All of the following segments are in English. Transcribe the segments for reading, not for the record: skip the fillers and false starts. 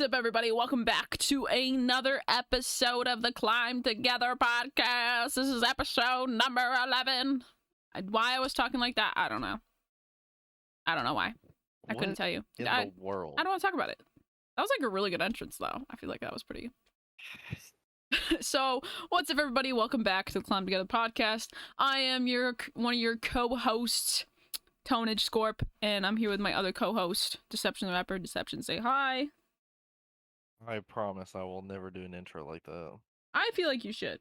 What's up, everybody? Welcome back to another episode of the Climb Together podcast. This is episode number 11. Why I was talking like that, I don't know. I don't know why. I couldn't tell you. In the world? I don't want to talk about it. That was like a really good entrance, though. I feel like that was pretty. So, what's up, everybody? Welcome back to the Climb Together podcast. I am one of your co-hosts, TonageScorp, and I'm here with my other co-host, Deception the Rapper. Deception, say hi. I promise I will never do an intro like that. I feel like you should.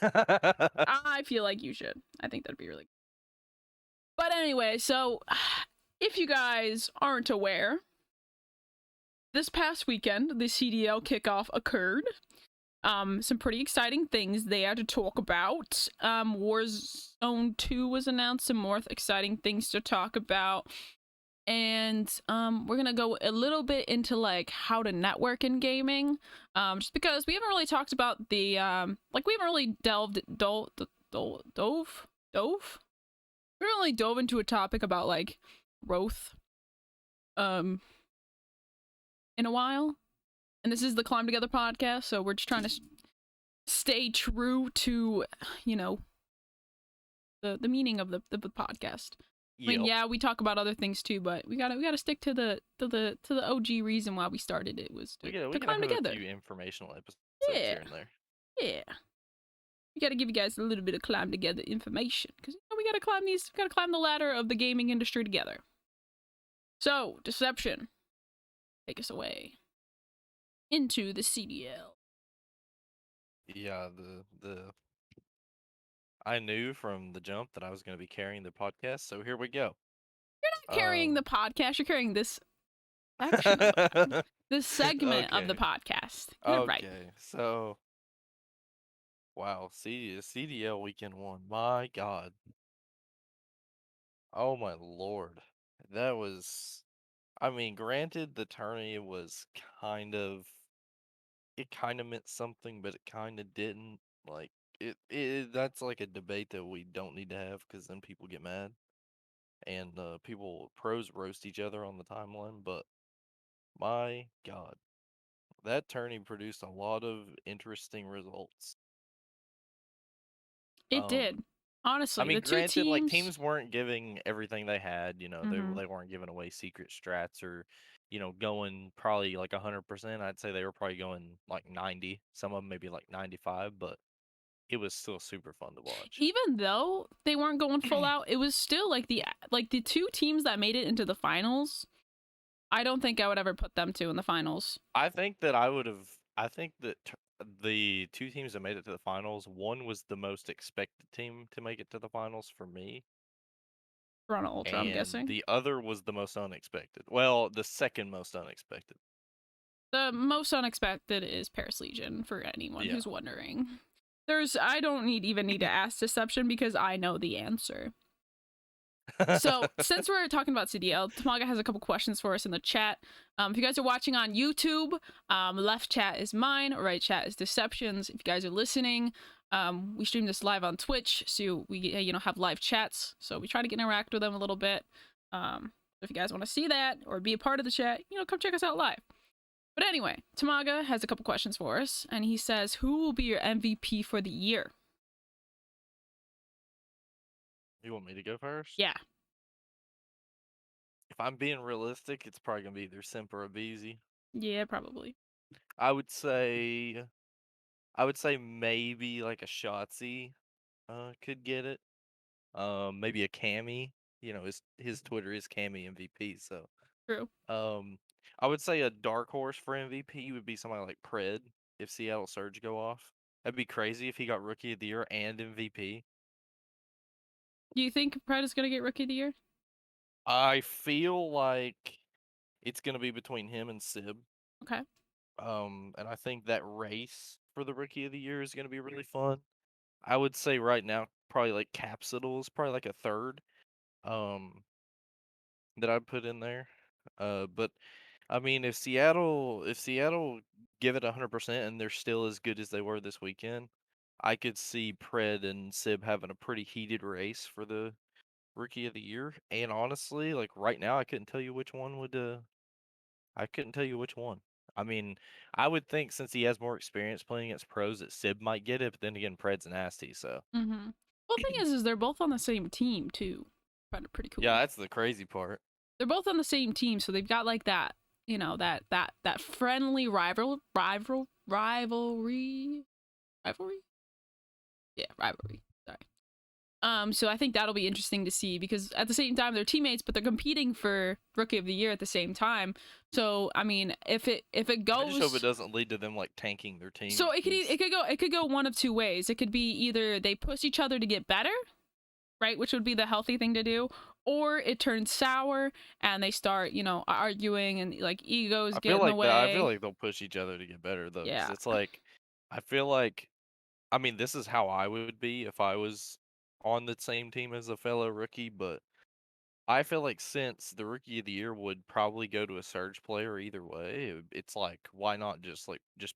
I feel like you should. I think that'd be really good. But anyway, so if you guys aren't aware, this past weekend, the CDL Kickoff occurred. Some pretty exciting things there to talk about. Warzone 2 was announced, some more exciting things to talk about. And we're gonna go a little bit into like how to network in gaming, just because we haven't really talked about the we haven't really dove into a topic about like growth in a while. And this is the Climb Together podcast, so we're just trying to stay true to, you know, the meaning of the podcast. I mean, yeah, we talk about other things too, but we gotta stick to the OG reason why we started it was to climb together. A few informational episodes here and there. Yeah, we gotta give you guys a little bit of climb together information because we gotta climb the ladder of the gaming industry together. So, Deception, take us away into the CDL. Yeah, I knew from the jump that I was going to be carrying the podcast, so here we go. You're not carrying the podcast, you're carrying this section of this segment of the podcast. You're right. Okay, so wow, CDL weekend 1. My God. Oh my Lord. That was, I mean, granted the tourney was it kind of meant something, but it kind of didn't. Like that's like a debate that we don't need to have because then people get mad and pros roast each other on the timeline. But my God, that tourney produced a lot of interesting results. It did. Honestly, I mean, the granted, two like teams weren't giving everything they had. You know, Mhm. they weren't giving away secret strats or, you know, going probably like 100%. I'd say they were probably going like 90. Some of them maybe like 95, but it was still super fun to watch. Even though they weren't going full out, it was still like the two teams that made it into the finals. I don't think I would ever put them two in the finals. I think that the two teams that made it to the finals, one was the most expected team to make it to the finals for me. Toronto Ultra, I'm guessing. The other was the most unexpected. Well, the second most unexpected. The most unexpected is Paris Legion, for anyone who's wondering. I don't even need to ask Deception because I know the answer. So, since we're talking about CDL, Tamaga has a couple questions for us in the chat. If you guys are watching on YouTube, left chat is mine, right chat is Deception's. If you guys are listening, we stream this live on Twitch, so we have live chats. So we try to interact with them a little bit. If you guys want to see that or be a part of the chat, come check us out live. But anyway, Tamaga has a couple questions for us, and he says, who will be your MVP for the year? You want me to go first? Yeah. If I'm being realistic, it's probably going to be either Simp or Abizi. Yeah, probably. I would say maybe like a Shotzi could get it. Maybe a Cammy. You know, his Twitter is Cammy MVP, so. True. I would say a dark horse for MVP would be somebody like Pred if Seattle Surge go off. That'd be crazy if he got Rookie of the Year and MVP. Do you think Pred is going to get Rookie of the Year? I feel like it's going to be between him and Sib. Okay. And I think that race for the Rookie of the Year is going to be really fun. I would say right now, probably like Capsidal is probably like a third that I'd put in there. But I mean, if Seattle give it 100% and they're still as good as they were this weekend, I could see Pred and Sib having a pretty heated race for the Rookie of the Year. And honestly, like right now, I couldn't tell you which one would. I couldn't tell you which one. I mean, I would think since he has more experience playing against pros that Sib might get it, but then again, Pred's nasty, so. Mm-hmm. Well, the thing is they're both on the same team too. Kind of pretty cool. Yeah, that's the crazy part. They're both on the same team, so they've got like that, you know, that friendly rivalry. Yeah, rivalry. Sorry. So I think that'll be interesting to see because at the same time they're teammates, but they're competing for Rookie of the Year at the same time. So I mean, if it goes, I just hope it doesn't lead to them like tanking their team. So it could go one of two ways. It could be either they push each other to get better, right, which would be the healthy thing to do, or it turns sour and they start, you know, arguing and like egos get in the way. I feel like they'll push each other to get better though. Yeah. It's like I feel like I mean, this is how I would be if I was on the same team as a fellow rookie, but I feel like since the Rookie of the Year would probably go to a Surge player either way, it's like why not just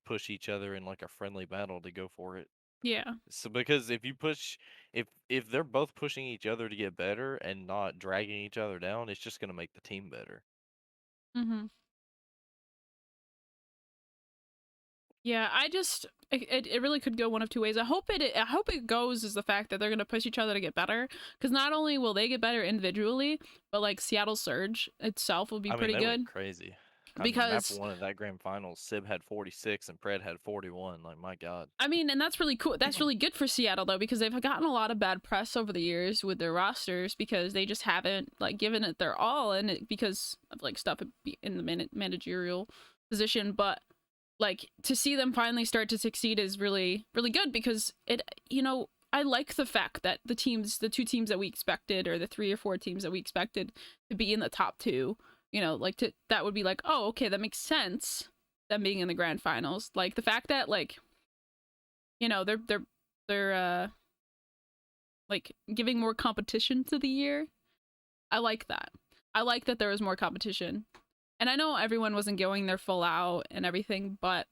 push each other in like a friendly battle to go for it. Yeah. So because if you push if they're both pushing each other to get better and not dragging each other down, it's just gonna make the team better. Mm-hmm. Yeah, it really could go one of two ways. I hope it goes is the fact that they're gonna push each other to get better, because not only will they get better individually, but like Seattle Surge itself will be pretty they good. Went crazy. Because map 1 of that grand finals, Sib had 46 and Pred had 41. Like my god. I mean, and that's really cool. That's really good for Seattle though, because they've gotten a lot of bad press over the years with their rosters because they just haven't like given it their all, and it because of like stuff in the managerial position, but like to see them finally start to succeed is really good because it, you know, I like the fact that the two teams that we expected, or the 3 or 4 teams that we expected to be in the top 2, you know, like that would be like, oh, okay, that makes sense, them being in the grand finals. Like the fact that like, you know, they're like giving more competition to the year. I like that. I like that there was more competition. And I know everyone wasn't going their full out and everything, but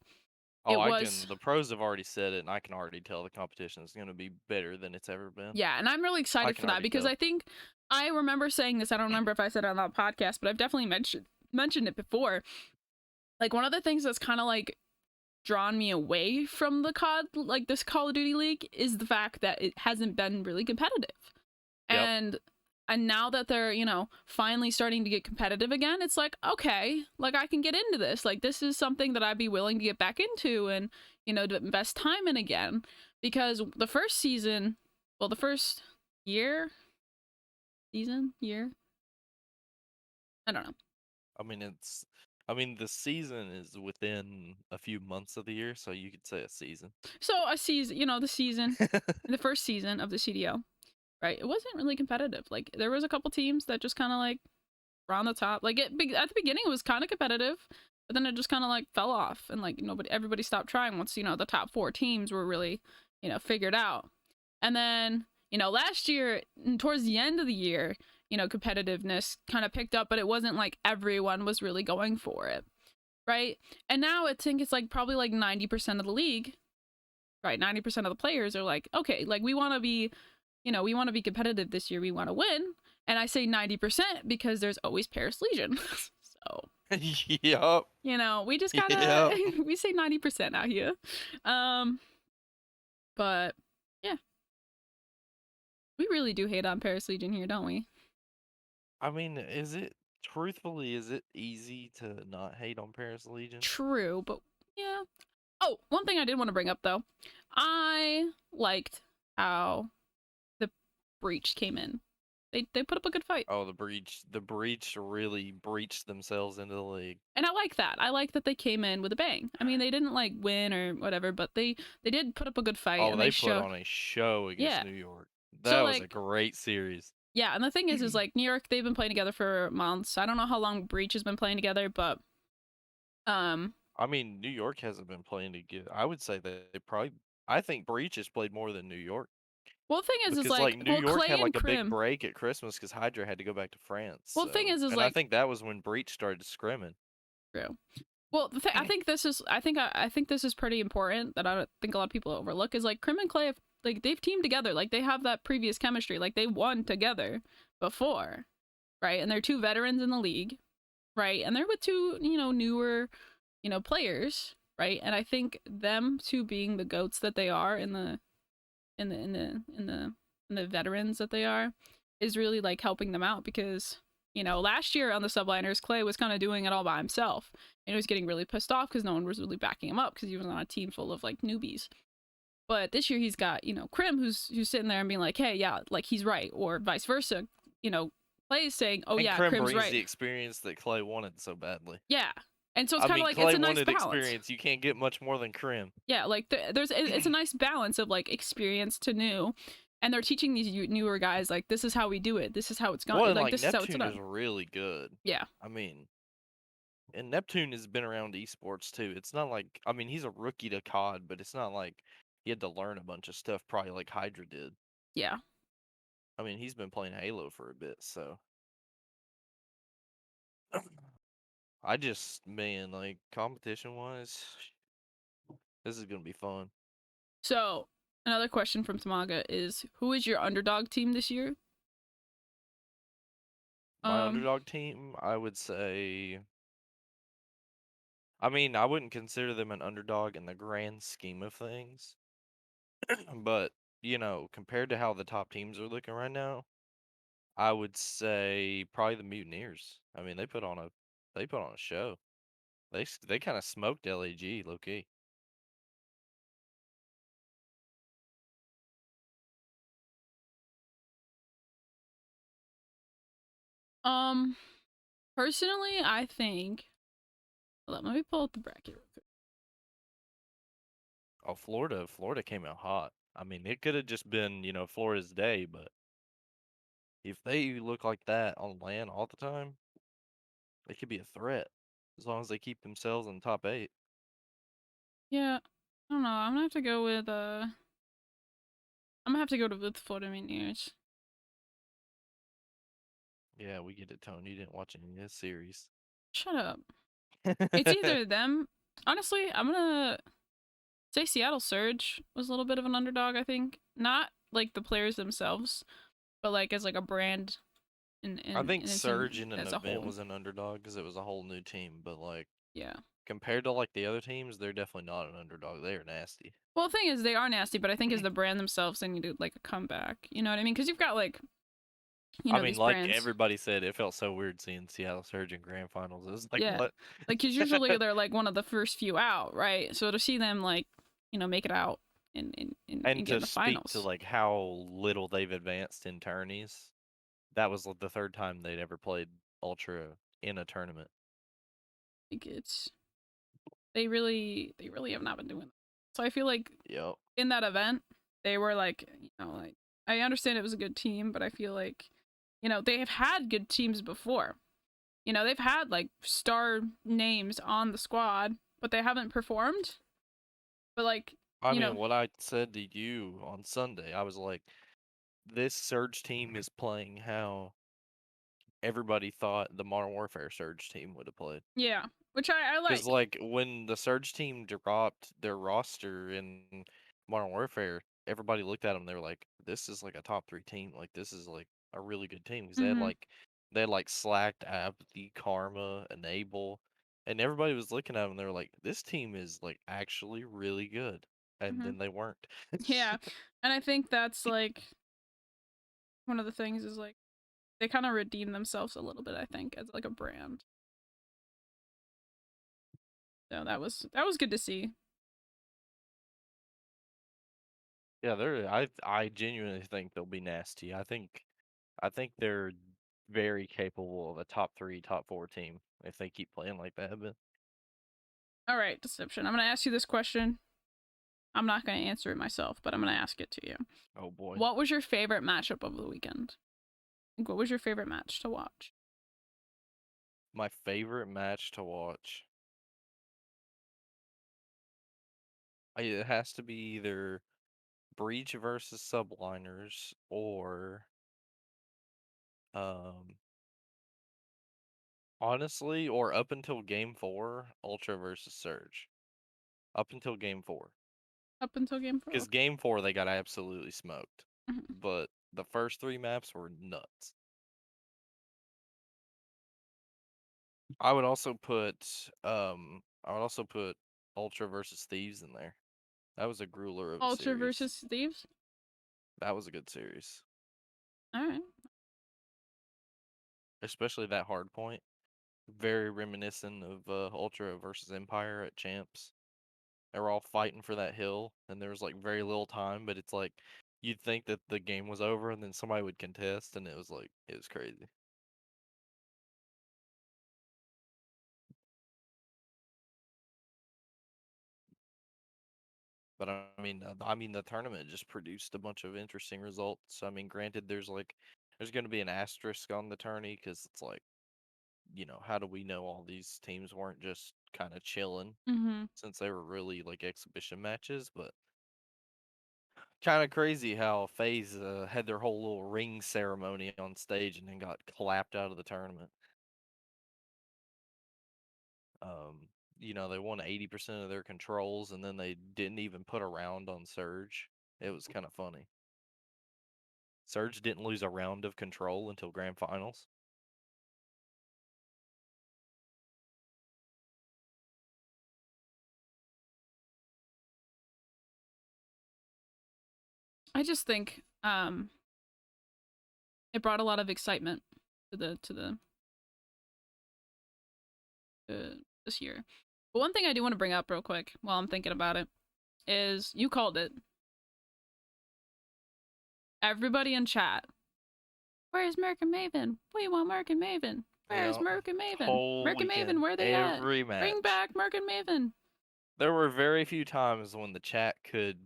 the pros have already said it, and I can already tell the competition is going to be better than it's ever been. Yeah, and I'm really excited for that because I think I remember saying this. I don't remember if I said it on that podcast, but I've definitely mentioned it before. Like one of the things that's kind of like drawn me away from the this Call of Duty League is the fact that it hasn't been really competitive. Yep. And now that they're, you know, finally starting to get competitive again, it's like, okay, like I can get into this. Like this is something that I'd be willing to get back into and, you know, to invest time in again. Because the first season, well, the first year, I don't know. I mean, the season is within a few months of the year, so you could say a season. So a season, you know, the season, the first season of the CDL. Right, it wasn't really competitive. Like there was a couple teams that just kind of like were on the top. Like at the beginning, it was kind of competitive, but then it just kind of like fell off, and like everybody stopped trying once, you know, the top 4 teams were really, you know, figured out. And then, you know, last year towards the end of the year, you know, competitiveness kind of picked up, but it wasn't like everyone was really going for it, right? And now I think it's like probably like 90% of the league, right? 90% of the players are like, okay, like we want to be, you know, we want to be competitive this year. We want to win. And I say 90% because there's always Paris Legion. So, yep. You know, we just gotta, we say 90% out here. But yeah, we really do hate on Paris Legion here, don't we? I mean, truthfully, is it easy to not hate on Paris Legion? True, but yeah. Oh, one thing I did want to bring up though. I liked how the Breach came in. They put up a good fight. Oh, the Breach really breached themselves into the league. And I like that. I like that they came in with a bang. I mean, they didn't like win or whatever, but they did put up a good fight. Oh, and they put on a show against New York. That was a great series. Yeah, and the thing is like New York, they've been playing together for months. I don't know how long Breach has been playing together, but I mean, New York hasn't been playing together. I would say that I think Breach has played more than New York. Well, the thing is like New York had like a big break at Christmas because Hydra had to go back to France. Well, the thing is and like I think that was when Breach started scrimming. True. Well, I think this is pretty important that I don't think a lot of people overlook is like Crim and Clay they've teamed together, like they have that previous chemistry, like they won together before, right? And they're 2 veterans in the league, right? And they're with 2, you know, newer players, right? And I think them two being the goats that they are in the veterans that they are is really like helping them out because last year on the subliners Clay was kind of doing it all by himself and he was getting really pissed off because no one was really backing him up because he was on a team full of like newbies. But this year he's got Krim who's sitting there and being like, hey, yeah, like he's right, or vice versa. Clay is saying, oh And yeah, Krim Krim's brings right. the experience that Clay wanted so badly. Yeah, and so it's I kind of mean, like it's Clay a nice wanted balance. experience. You can't get much more than Krim. Yeah, like it's a nice balance of like experience to new, and they're teaching these newer guys like this is how we do it. This is how it's Well, gone. and Like like this is how it's Neptune is done. really good. Yeah. I mean, and Neptune has been around esports too. It's not like he's a rookie to COD, but it's not like he had to learn a bunch of stuff probably like Hydra did. Yeah. He's been playing Halo for a bit, so I just like competition wise, this is gonna be fun. So another question from Tamaga is, who is your underdog team this year? My underdog team, I would say. I wouldn't consider them an underdog in the grand scheme of things, but compared to how the top teams are looking right now, I would say probably the Mutineers. They put on a show. They kind of smoked LAG low key. Personally, I think. Let me pull up the bracket real quick. Oh, Florida came out hot. It could have just been Florida's day, but if they look like that on land all the time, they could be a threat as long as they keep themselves in the top 8. Yeah, I don't know. I'm gonna have to go with I'm gonna have to go with Florida Mutineers. Yeah, we get it, Tony. You didn't watch any of this series. Shut up. It's either them. Honestly, I'm gonna say Seattle Surge was a little bit of an underdog. I think not like the players themselves, but like as like a brand I think in a team Surge in an as a event whole. was an underdog because it was a whole new team, but like Yeah. compared to like the other teams, they're definitely not an underdog. They are nasty. Well, the thing is, they are nasty, but I think as the brand themselves, they need to like a comeback. You know what I mean? Because you've got like, these Like brands. everybody said, it felt so weird seeing Seattle Surge in grand finals. It was like, Yeah. what? Like, because usually they're like one of the first few out, right? So to see them like, make it out and And get in to the speak to finals. like how little they've advanced in tourneys, that was the third time they'd ever played Ultra in a tournament. Like they really have not been doing that. So I feel like Yep. in that event, they were like, like I understand it was a good team, but I feel like, they have had good teams before. They've had like star names on the squad, but they haven't performed. But like, What I said to you on Sunday, I was like, this Surge team is playing how everybody thought the Modern Warfare Surge team would have played. yeah, which I Because like. like when the Surge team dropped their roster in Modern Warfare, everybody looked at them. They were like, "This is like a top 3 team. Like this is like a really good team." Because Mm-hmm. they had like Slacked, Apathy, Karma, Enable, and everybody was looking at them. They were like, "This team is like actually really good," and Mm-hmm. then they weren't. Yeah, and I think that's like one of the things is like they kind of redeem themselves a little bit. I think as like a brand. So that was good to see. Yeah, I genuinely think they'll be nasty. I think they're very capable of a top 3, top 4 team if they keep playing like that. But All right, Deception. I'm gonna ask you this question. I'm not gonna answer it myself, but I'm gonna ask it to you. oh boy, What was your favorite matchup of the weekend? Like, what was your favorite match to watch? my favorite match to watch. It has to be either Breach versus Subliners or um honestly, or up until game 4, Ultra versus Surge. Up until game 4. Up until game 4. Because Okay. game 4 they got absolutely smoked. Mhm. But the first 3 maps were nuts. I would also put I would also put Ultra versus Thieves in there. That was a grueler of a Ultra series. versus Thieves. That was a good series, All right. especially that hard point. Very reminiscent of Ultra versus Empire at Champs. They were all fighting for that hill, and there was like very little time, but it's like you'd think that the game was over, and then somebody would contest, and it was crazy. But I mean, the tournament just produced a bunch of interesting results. I mean, granted, there's going to be an asterisk on the tourney because it's like, how do we know all these teams weren't just kind of chilling Mm-hmm. since they were really like exhibition matches? But kind of crazy how FaZe had their whole little ring ceremony on stage and then got clapped out of the tournament. They won 80% of their controls and then they didn't even put a round on Surge. It was kind of funny. Surge didn't lose a round of control until grand finals. I just think it brought a lot of excitement to the this year. But one thing I do want to bring up real quick while I'm thinking about it is you called it. Everybody in chat. Where's Merc and Maven? We want Merc and Maven. Where's Yeah, Merc and Maven? whole Merc and weekend, Maven, where they at? every match. Bring back Merc and Maven. There were very few times when the chat could,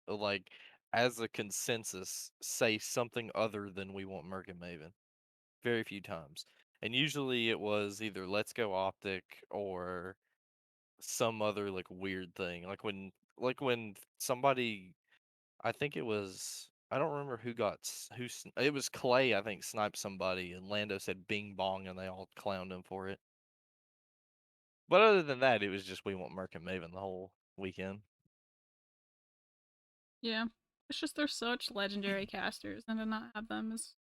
like, as a consensus, say something other than "we want Merc and Maven." Very few times, and usually it was either "Let's go Optic" or some other like weird thing. Like when somebody, I think it was, I don't remember who got it was Clay, I think, sniped somebody and Lando said "Bing Bong" and they all clowned him for it. But other than that, it was just "we want Merc and Maven" the whole weekend. Yeah. It's just they're such legendary casters, and to not have them is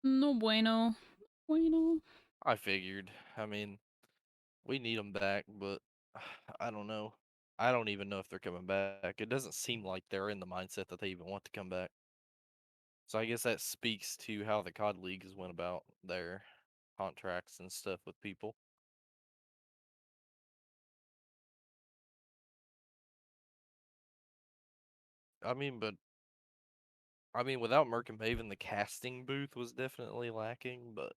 no bueno. Bueno. I figured. I mean, we need them back, but I don't know. I don't even know if they're coming back. It doesn't seem like they're in the mindset that they even want to come back. So I guess that speaks to how the COD leagues went about their contracts and stuff with people. I mean, but without Merc and Maven, the casting booth was definitely lacking. But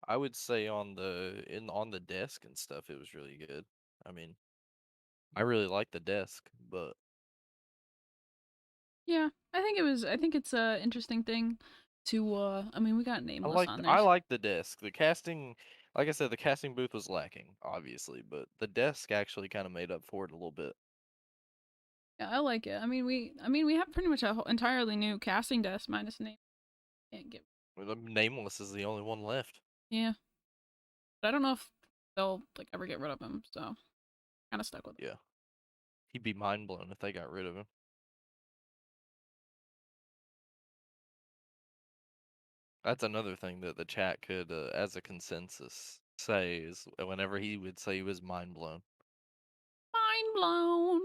I would say on the desk and stuff, it was really good. I mean, I really like the desk, but Yeah, I think it's a interesting thing to I mean, we got I Nameless like on there. I like the desk. The casting, like I said, the casting booth was lacking, obviously, but the desk actually kind of made up for it a little bit. Yeah, I like it. I mean we have pretty much a whole, entirely new casting desk minus name. Can't get. Well, Nameless is the only one left. Yeah. But I don't know if they'll like ever get rid of him, so kind of stuck with it. Yeah, he'd be mind blown if they got rid of him. That's another thing that the chat could, as a consensus, say is whenever he would say he was mind blown. Mind blown.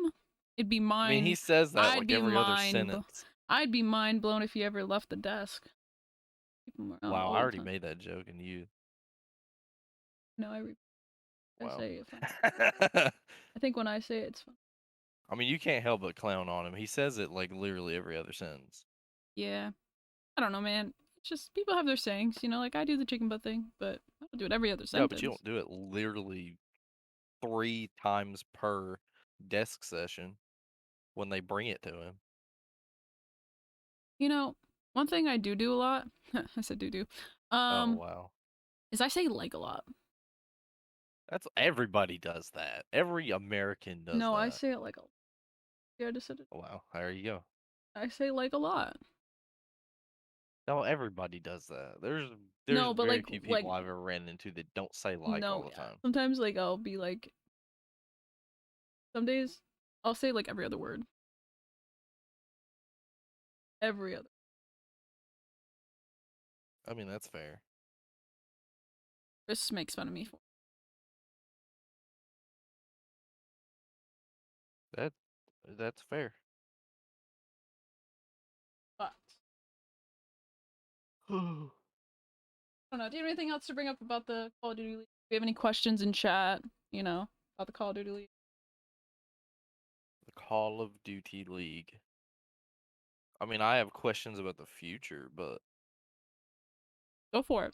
It'd be I mean, he mind. says that I'd like be every other mind. sentence. I'd be mind blown if you ever left the desk. Wow, I All the already time. made that joke, and you, No, I wow. say it fun. I think when I say it, it's fun. I mean, you can't help but clown on him. He says it like literally every other sentence. Yeah. I don't know, man. It's just people have their sayings, you know. Like I do the chicken butt thing, but I don't do it every other Yeah, but you sentence. don't do it literally 3 times per desk session when they bring it to him. You know, one thing I do a lot. I said do. Oh Um, wow, is I say like a lot. that's everybody does that. Every American does No, I that. say it like a. Yeah, I just said it. Wow, there you go. I say like a lot. No, everybody does that. There's No, but very few people I've ever ran into that don't say "like" all no, the yeah. time. Sometimes like I'll be like some days I'll say like every other word. Every other. I mean, that's fair. Chris makes fun of me for. That that's fair. But I don't know. Do you have anything else to bring up about the Call of Duty League? Do you have any questions in chat? About the Call of Duty League? The Call of Duty League. I mean, I have questions about the future, but Go for it.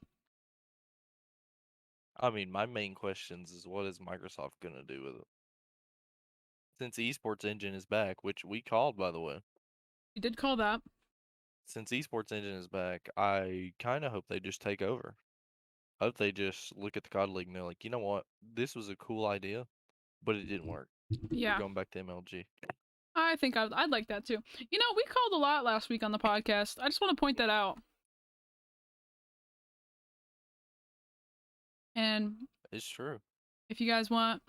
I mean, my main questions is what is Microsoft gonna do with it? Since Esports Engine is back, which we called, by the way. You did call that. Since Esports Engine is back, I kind of hope they just take over. I hope they just look at the COD League and they're like, you know what? This was a cool idea, but it didn't work. We're Yeah. going back to MLG. I think I'd like that too. We called a lot last week on the podcast. I just want to point that out. And It's true. if you guys want,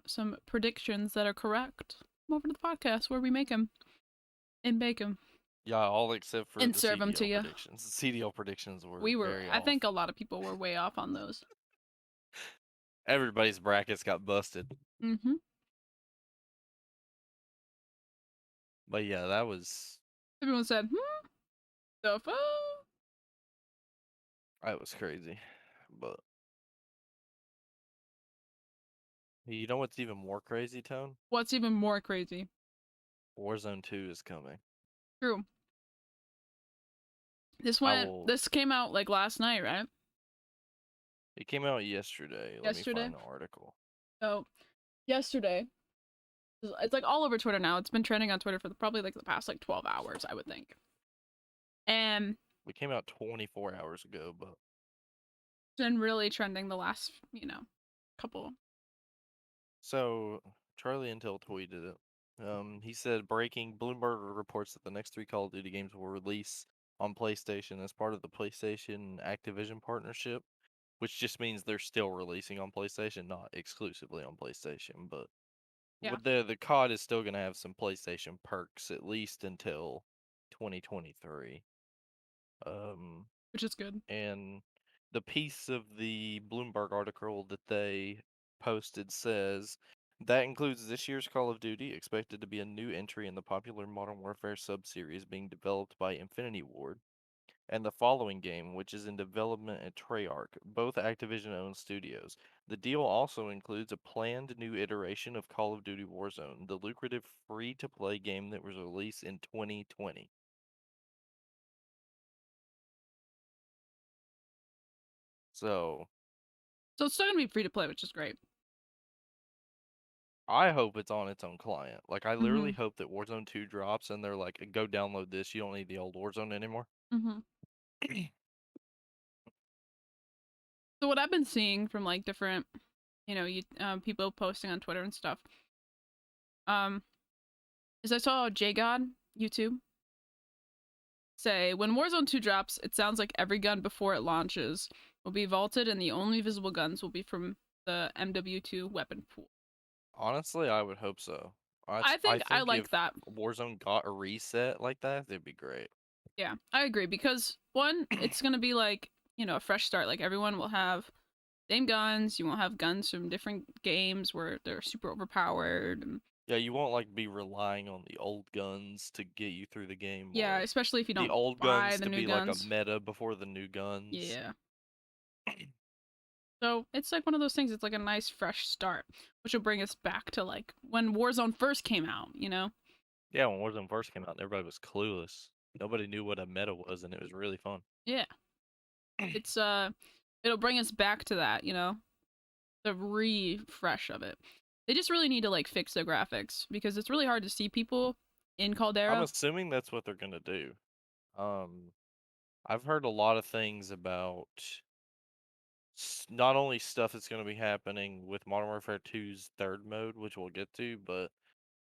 some predictions that are correct, come over to the podcast where we make them and bake them Yeah, all except for and the serve them to CDL you. predictions. The CDL predictions were very I off. think a lot of people were way off on those. Everybody's brackets got busted. Mm-hmm. But yeah, that was Everyone said, the fuck? that was crazy. But you know what's even more crazy, Tone? What's even more crazy? Warzone 2 is coming. True. I will. This came out like last night, right? It came out yesterday. Let me Yesterday? find the article. So, yesterday, it's like all over Twitter now. It's been trending on Twitter for probably like the past like 12 hours, I would think. And We came out 24 hours ago, but it's been really trending the last, couple. so Charlie Intel tweeted it. He said, "Breaking: Bloomberg reports that the next 3 Call of Duty games will release on PlayStation as part of the PlayStation Activision partnership," which just means they're still releasing on PlayStation, not exclusively on PlayStation. But Yeah, the COD is still gonna have some PlayStation perks at least until 2023. which is good. And the piece of the Bloomberg article that they posted says that includes this year's Call of Duty, expected to be a new entry in the popular Modern Warfare sub-series being developed by Infinity Ward, and the following game, which is in development at Treyarch, both Activision-owned studios. The deal also includes a planned new iteration of Call of Duty Warzone, the lucrative free-to-play game that was released in 2020. So So it's still gonna be free to play, which is great. I hope it's on its own client. Like, I literally Mm-hmm. hope that Warzone 2 drops and they're like, go download this. You don't need the old Warzone anymore. Mm-hmm. So what I've been seeing from like different, people posting on Twitter and stuff, um, is I saw JGod YouTube say when Warzone 2 drops, it sounds like every gun before it launches will be vaulted, and the only visible guns will be from the MW2 weapon pool. Honestly, I would hope so. I I think I think like if that. Warzone got a reset like that, it'd be great. Yeah, I agree because one, it's gonna be like a fresh start. Like everyone will have same guns. You won't have guns from different games where they're super overpowered. Yeah, you won't like be relying on the old guns to get you through the game, Yeah, or especially if you the don't old buy guns the to new be like a guns. meta before the new guns. Yeah. So it's like one of those things. It's like a nice fresh start, which will bring us back to like when Warzone first came out. Yeah, when Warzone first came out, everybody was clueless. Nobody knew what a meta was, and it was really fun. Yeah. It's it'll bring us back to that. The refresh of it. They just really need to like fix the graphics because it's really hard to see people in I'm Caldera. assuming that's what they're gonna do. I've heard a lot of things about not only stuff that's going to be happening with Modern Warfare 2's third mode, which we'll get to, but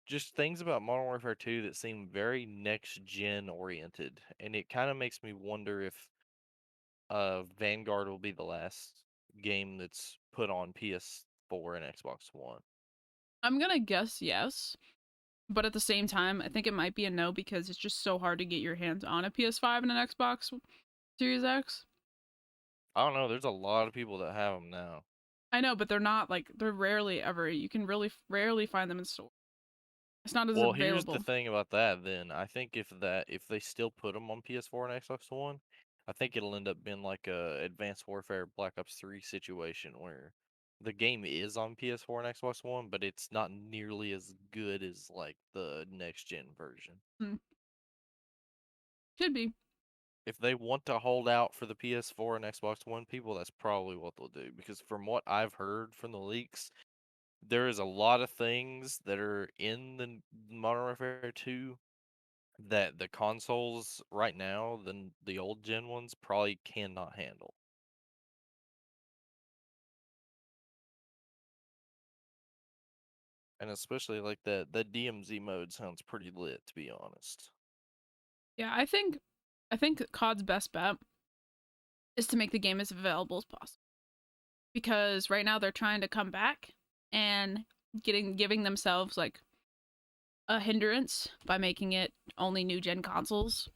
just things about Modern Warfare 2 that seem very next gen oriented, and it kind of makes me wonder if Vanguard will be the last game that's put on PS4 and Xbox One. I'm gonna guess yes, but at the same time, I think it might be a no because it's just so hard to get your hands on a PS5 and an Xbox Series X. I don't know. There's a lot of people that have them now. I know, but they're not like they're rarely ever. You can really rarely find them in store. It's not as Well, here's the available. thing about that then. I think if they still put them on PS4 and Xbox One, I think it'll end up being like a Advanced Warfare Black Ops 3 situation where the game is on PS4 and Xbox One, but it's not nearly as good as like the next gen version. Hmm. Could be. If they want to hold out for the PS4 and Xbox One people, that's probably what they'll do. Because from what I've heard from the leaks, there is a lot of things that are in the Modern Warfare 2 that the consoles right now than the old gen ones probably cannot handle. And especially like that DMZ mode sounds pretty lit, to be honest. Yeah, I think COD's best bet is to make the game as available as possible. Because right now they're trying to come back and giving themselves like a hindrance by making it only new gen consoles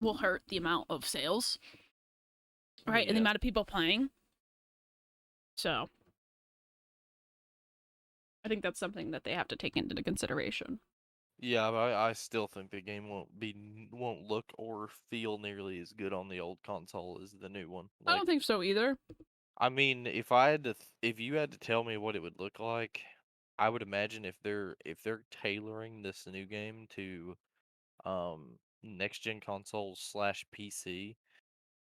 will hurt the amount of sales, I mean, right? And the yes. amount of people playing. So I think that's something that they have to take into consideration. Yeah, but I still think the game won't look or feel nearly as good on the old console as the new one. I don't Like, think so either. I mean, if you had to tell me what it would look like, I would imagine if they're tailoring this new game to next gen consoles slash PC,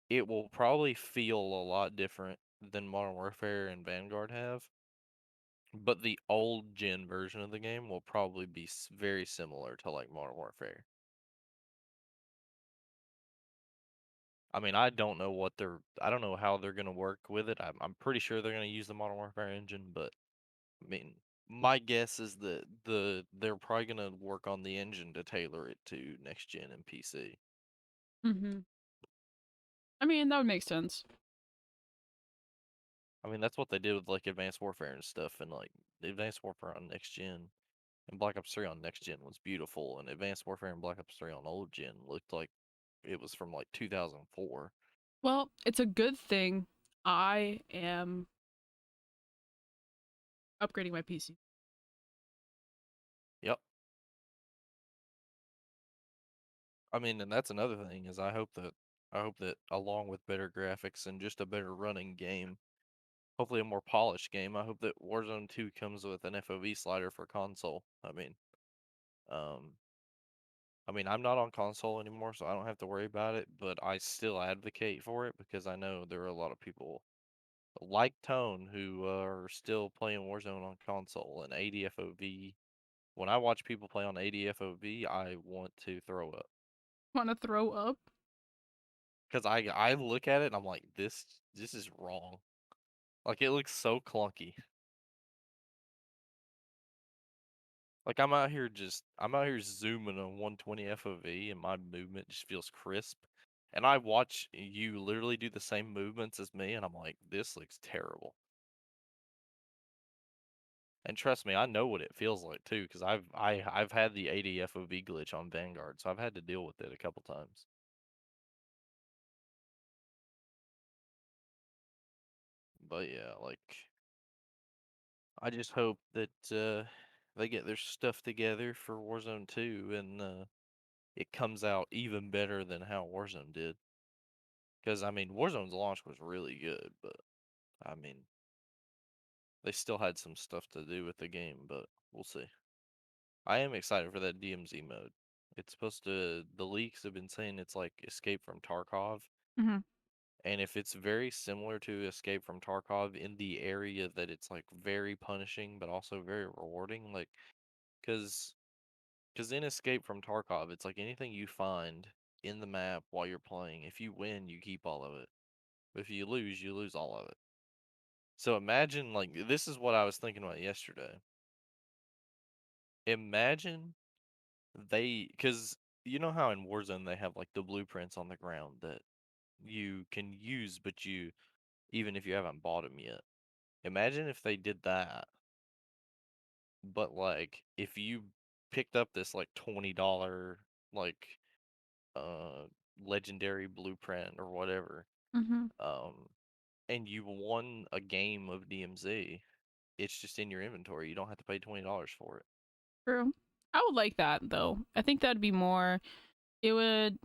it will probably feel a lot different than Modern Warfare and Vanguard have. But the old gen version of the game will probably be very similar to like Modern Warfare. I mean, I don't know how they're gonna work with it. I'm pretty sure they're gonna use the Modern Warfare engine, but I mean, my guess is that they're probably gonna work on the engine to tailor it to next gen and PC. Mm-hmm. I mean, that would make sense. I mean, that's what they did with like Advanced Warfare and stuff, and like the Advanced Warfare on next gen and Black Ops 3 on next gen was beautiful, and Advanced Warfare and Black Ops 3 on old gen looked like it was from like 2004. Well, it's a good thing I am upgrading my PC. Yep. I mean, and that's another thing is I hope that along with better graphics and just a better running game, hopefully a more polished game, I hope that Warzone 2 comes with an FOV slider for console. Um, I mean, I'm not on console anymore, so I don't have to worry about it, but I still advocate for it because I know there are a lot of people like Tone who are still playing Warzone on console and 80 FOV. When I watch people play on 80 FOV, I want to throw up Want to throw up? because I look at it and I'm like, this is wrong. Like it looks so clunky. Like I'm out here zooming on 120 FOV and my movement just feels crisp. And I watch you literally do the same movements as me and I'm like, this looks terrible. And trust me, I know what it feels like too, because I've had the 80 FOV glitch on Vanguard, so I've had to deal with it a couple times. But yeah, like I just hope that they get their stuff together for Warzone 2 and it comes out even better than how Warzone did. Because I mean, Warzone's launch was really good, but I mean, they still had some stuff to do with the game, but we'll see. I am excited for that DMZ mode. It's supposed to, the leaks have been saying it's like Escape from Tarkov. Mm-hmm. And if it's very similar to Escape from Tarkov in the area that it's like very punishing, but also very rewarding, like, because in Escape from Tarkov, it's like anything you find in the map while you're playing, if you win, you keep all of it. But if you lose all of it. So imagine, like, this is what I was thinking about yesterday. Imagine because you know how in Warzone they have like the blueprints on the ground that you can use, but even if you haven't bought them yet. Imagine if they did that, but like if you picked up this like $20 like uh legendary blueprint or whatever, Mm-hmm. um, and you won a game of DMZ, it's just in your inventory. You don't have to pay $20 for it. True. I would like that though. I think that'd be more. It would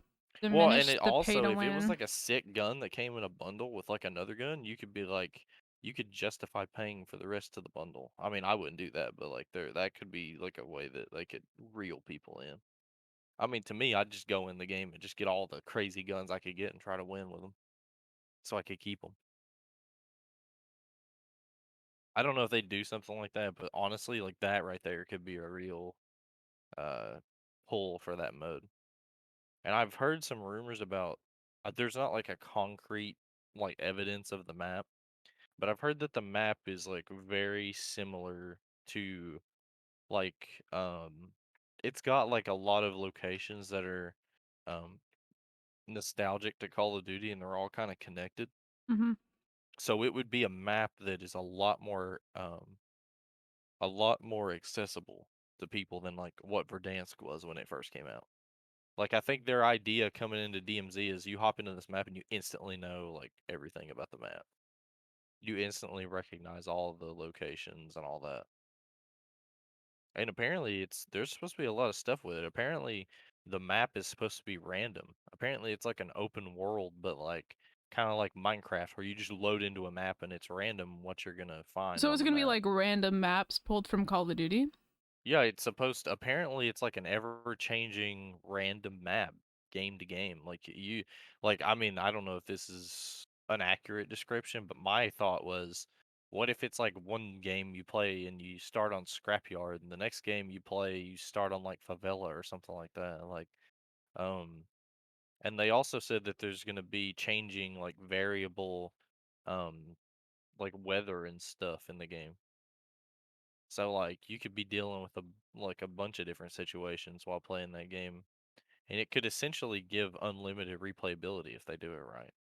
Well, and diminish it the pay also, to if it was win. like a sick gun that came in a bundle with like another gun, you could be like, you could justify paying for the rest of the bundle. I mean, I wouldn't do that, but like that could be like a way that they could reel people in. I mean, to me, I'd just go in the game and just get all the crazy guns I could get and try to win with them, so I could keep them. I don't know if they do something like that, but honestly, like that right there could be a real uh pull for that mode. And I've heard some rumors about there's not like a concrete like evidence of the map, but I've heard that the map is like very similar to like it's got like a lot of locations that are um nostalgic to Call of Duty and they're all kind of connected. Mm-hmm. So it would be a map that is a lot more accessible to people than like what Verdansk was when it first came out. Like I think their idea coming into DMZ is you hop into this map and you instantly know like everything about the map. You instantly recognize all the locations and all that. And apparently there's supposed to be a lot of stuff with it. Apparently the map is supposed to be random. Apparently it's like an open world, but like kind of like Minecraft where you just load into a map and it's random what you're gonna find So on is it the gonna be map. like random maps pulled from Call of Duty? Yeah, it's supposed to, apparently it's like an ever-changing random map game to game. Like I mean, I don't know if this is an accurate description, but my thought was what if it's like one game you play and you start on Scrapyard and the next game you play you start on like Favela or something like that. Um and they also said that there's going to be changing like variable um like weather and stuff in the game. So like you could be dealing with a bunch of different situations while playing that game, and it could essentially give unlimited replayability if they do it right.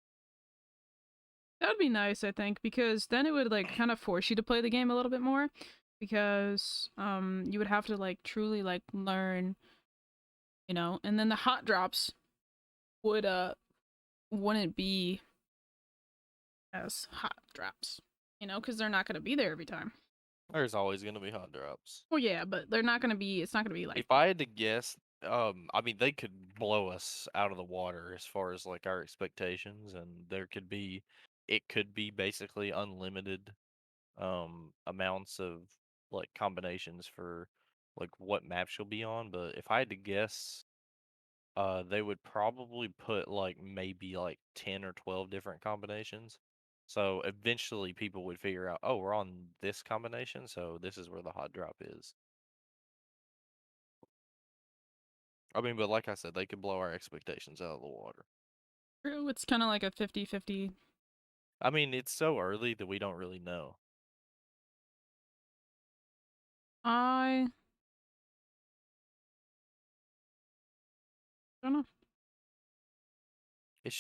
That would be nice, I think, because then it would like kind of force you to play the game a little bit more, because you would have to like truly like learn, and then the hot drops would wouldn't be as hot drops, because they're not gonna be there every time. There's always going to be hot drops. Well, yeah, but they're not gonna be. It's not gonna be like. If I had to guess, I mean they could blow us out of the water as far as like our expectations, and it could be basically unlimited amounts of like combinations for like what maps you'll be on. But if I had to guess, they would probably put like maybe like 10 or 12 different combinations. So eventually people would figure out, oh, we're on this combination, so this is where the hot drop is. I mean, but like I said, they could blow our expectations out of the water. True, it's kind of like a 50-50. I mean, it's so early that we don't really know. I don't know. It's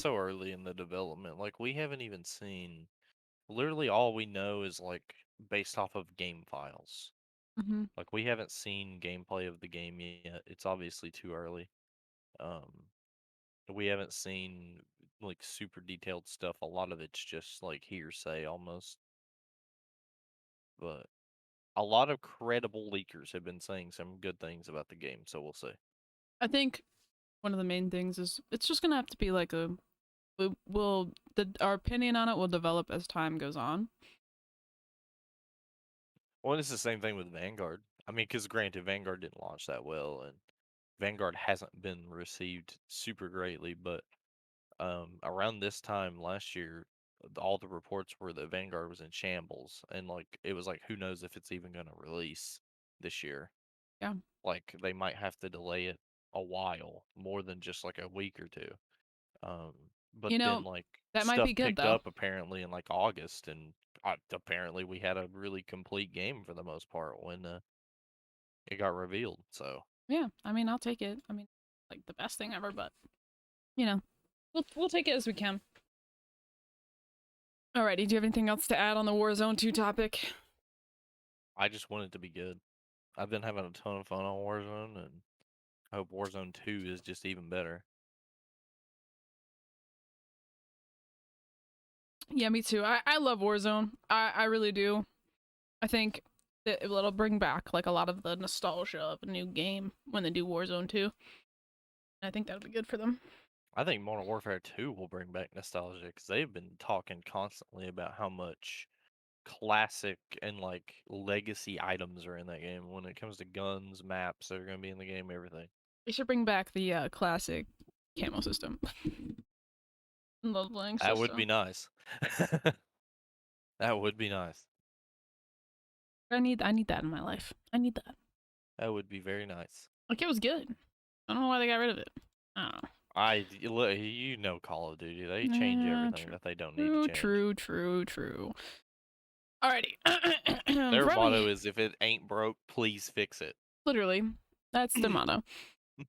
so early in the development. Like we haven't even seen, literally all we know is like based off of game files. Mm-hmm. Like we haven't seen gameplay of the game yet. It's obviously too early. Um, we haven't seen like super detailed stuff. A lot of it's just like hearsay almost. But a lot of credible leakers have been saying some good things about the game, so we'll see. I think one of the main things is it's just gonna have to be like a our opinion on it will develop as time goes on. Well, it's the same thing with Vanguard. I mean, because granted, Vanguard didn't launch that well, and Vanguard hasn't been received super greatly, but around this time last year, all the reports were that Vanguard was in shambles, and like it was like, who knows if it's even going to release this year? Yeah. Like they might have to delay it a while, more than just like a week or two. Um, but You then know, like that might be stuff good picked though. up apparently in like August, and apparently we had a really complete game for the most part when it got revealed. So Yeah, I mean, I'll take it. I mean, like the best thing ever, but you know, we'll take it as we can. Alrighty, do you have anything else to add on the Warzone 2 topic? I just want it to be good. I've been having a ton of fun on Warzone, and I hope Warzone 2 is just even better. Yeah, me too. I love Warzone. I really do. I think It'll bring back like a lot of the nostalgia of a new game when they do Warzone 2. I think that'll be good for them. I think Modern Warfare 2 will bring back nostalgia because they've been talking constantly about how much classic and like legacy items are in that game when it comes to guns, maps that are going to be in the game, everything. They should bring back the classic camo system. Leveling system. That would be nice. That would be nice. I need that in my life. I need that. That would be very nice. Like, it was good. I don't know why they got rid of it. I don't know. You know Call of Duty. They change everything that they don't need to change. True. Alrighty. Their motto is, if it ain't broke, please fix it. Literally. That's their motto.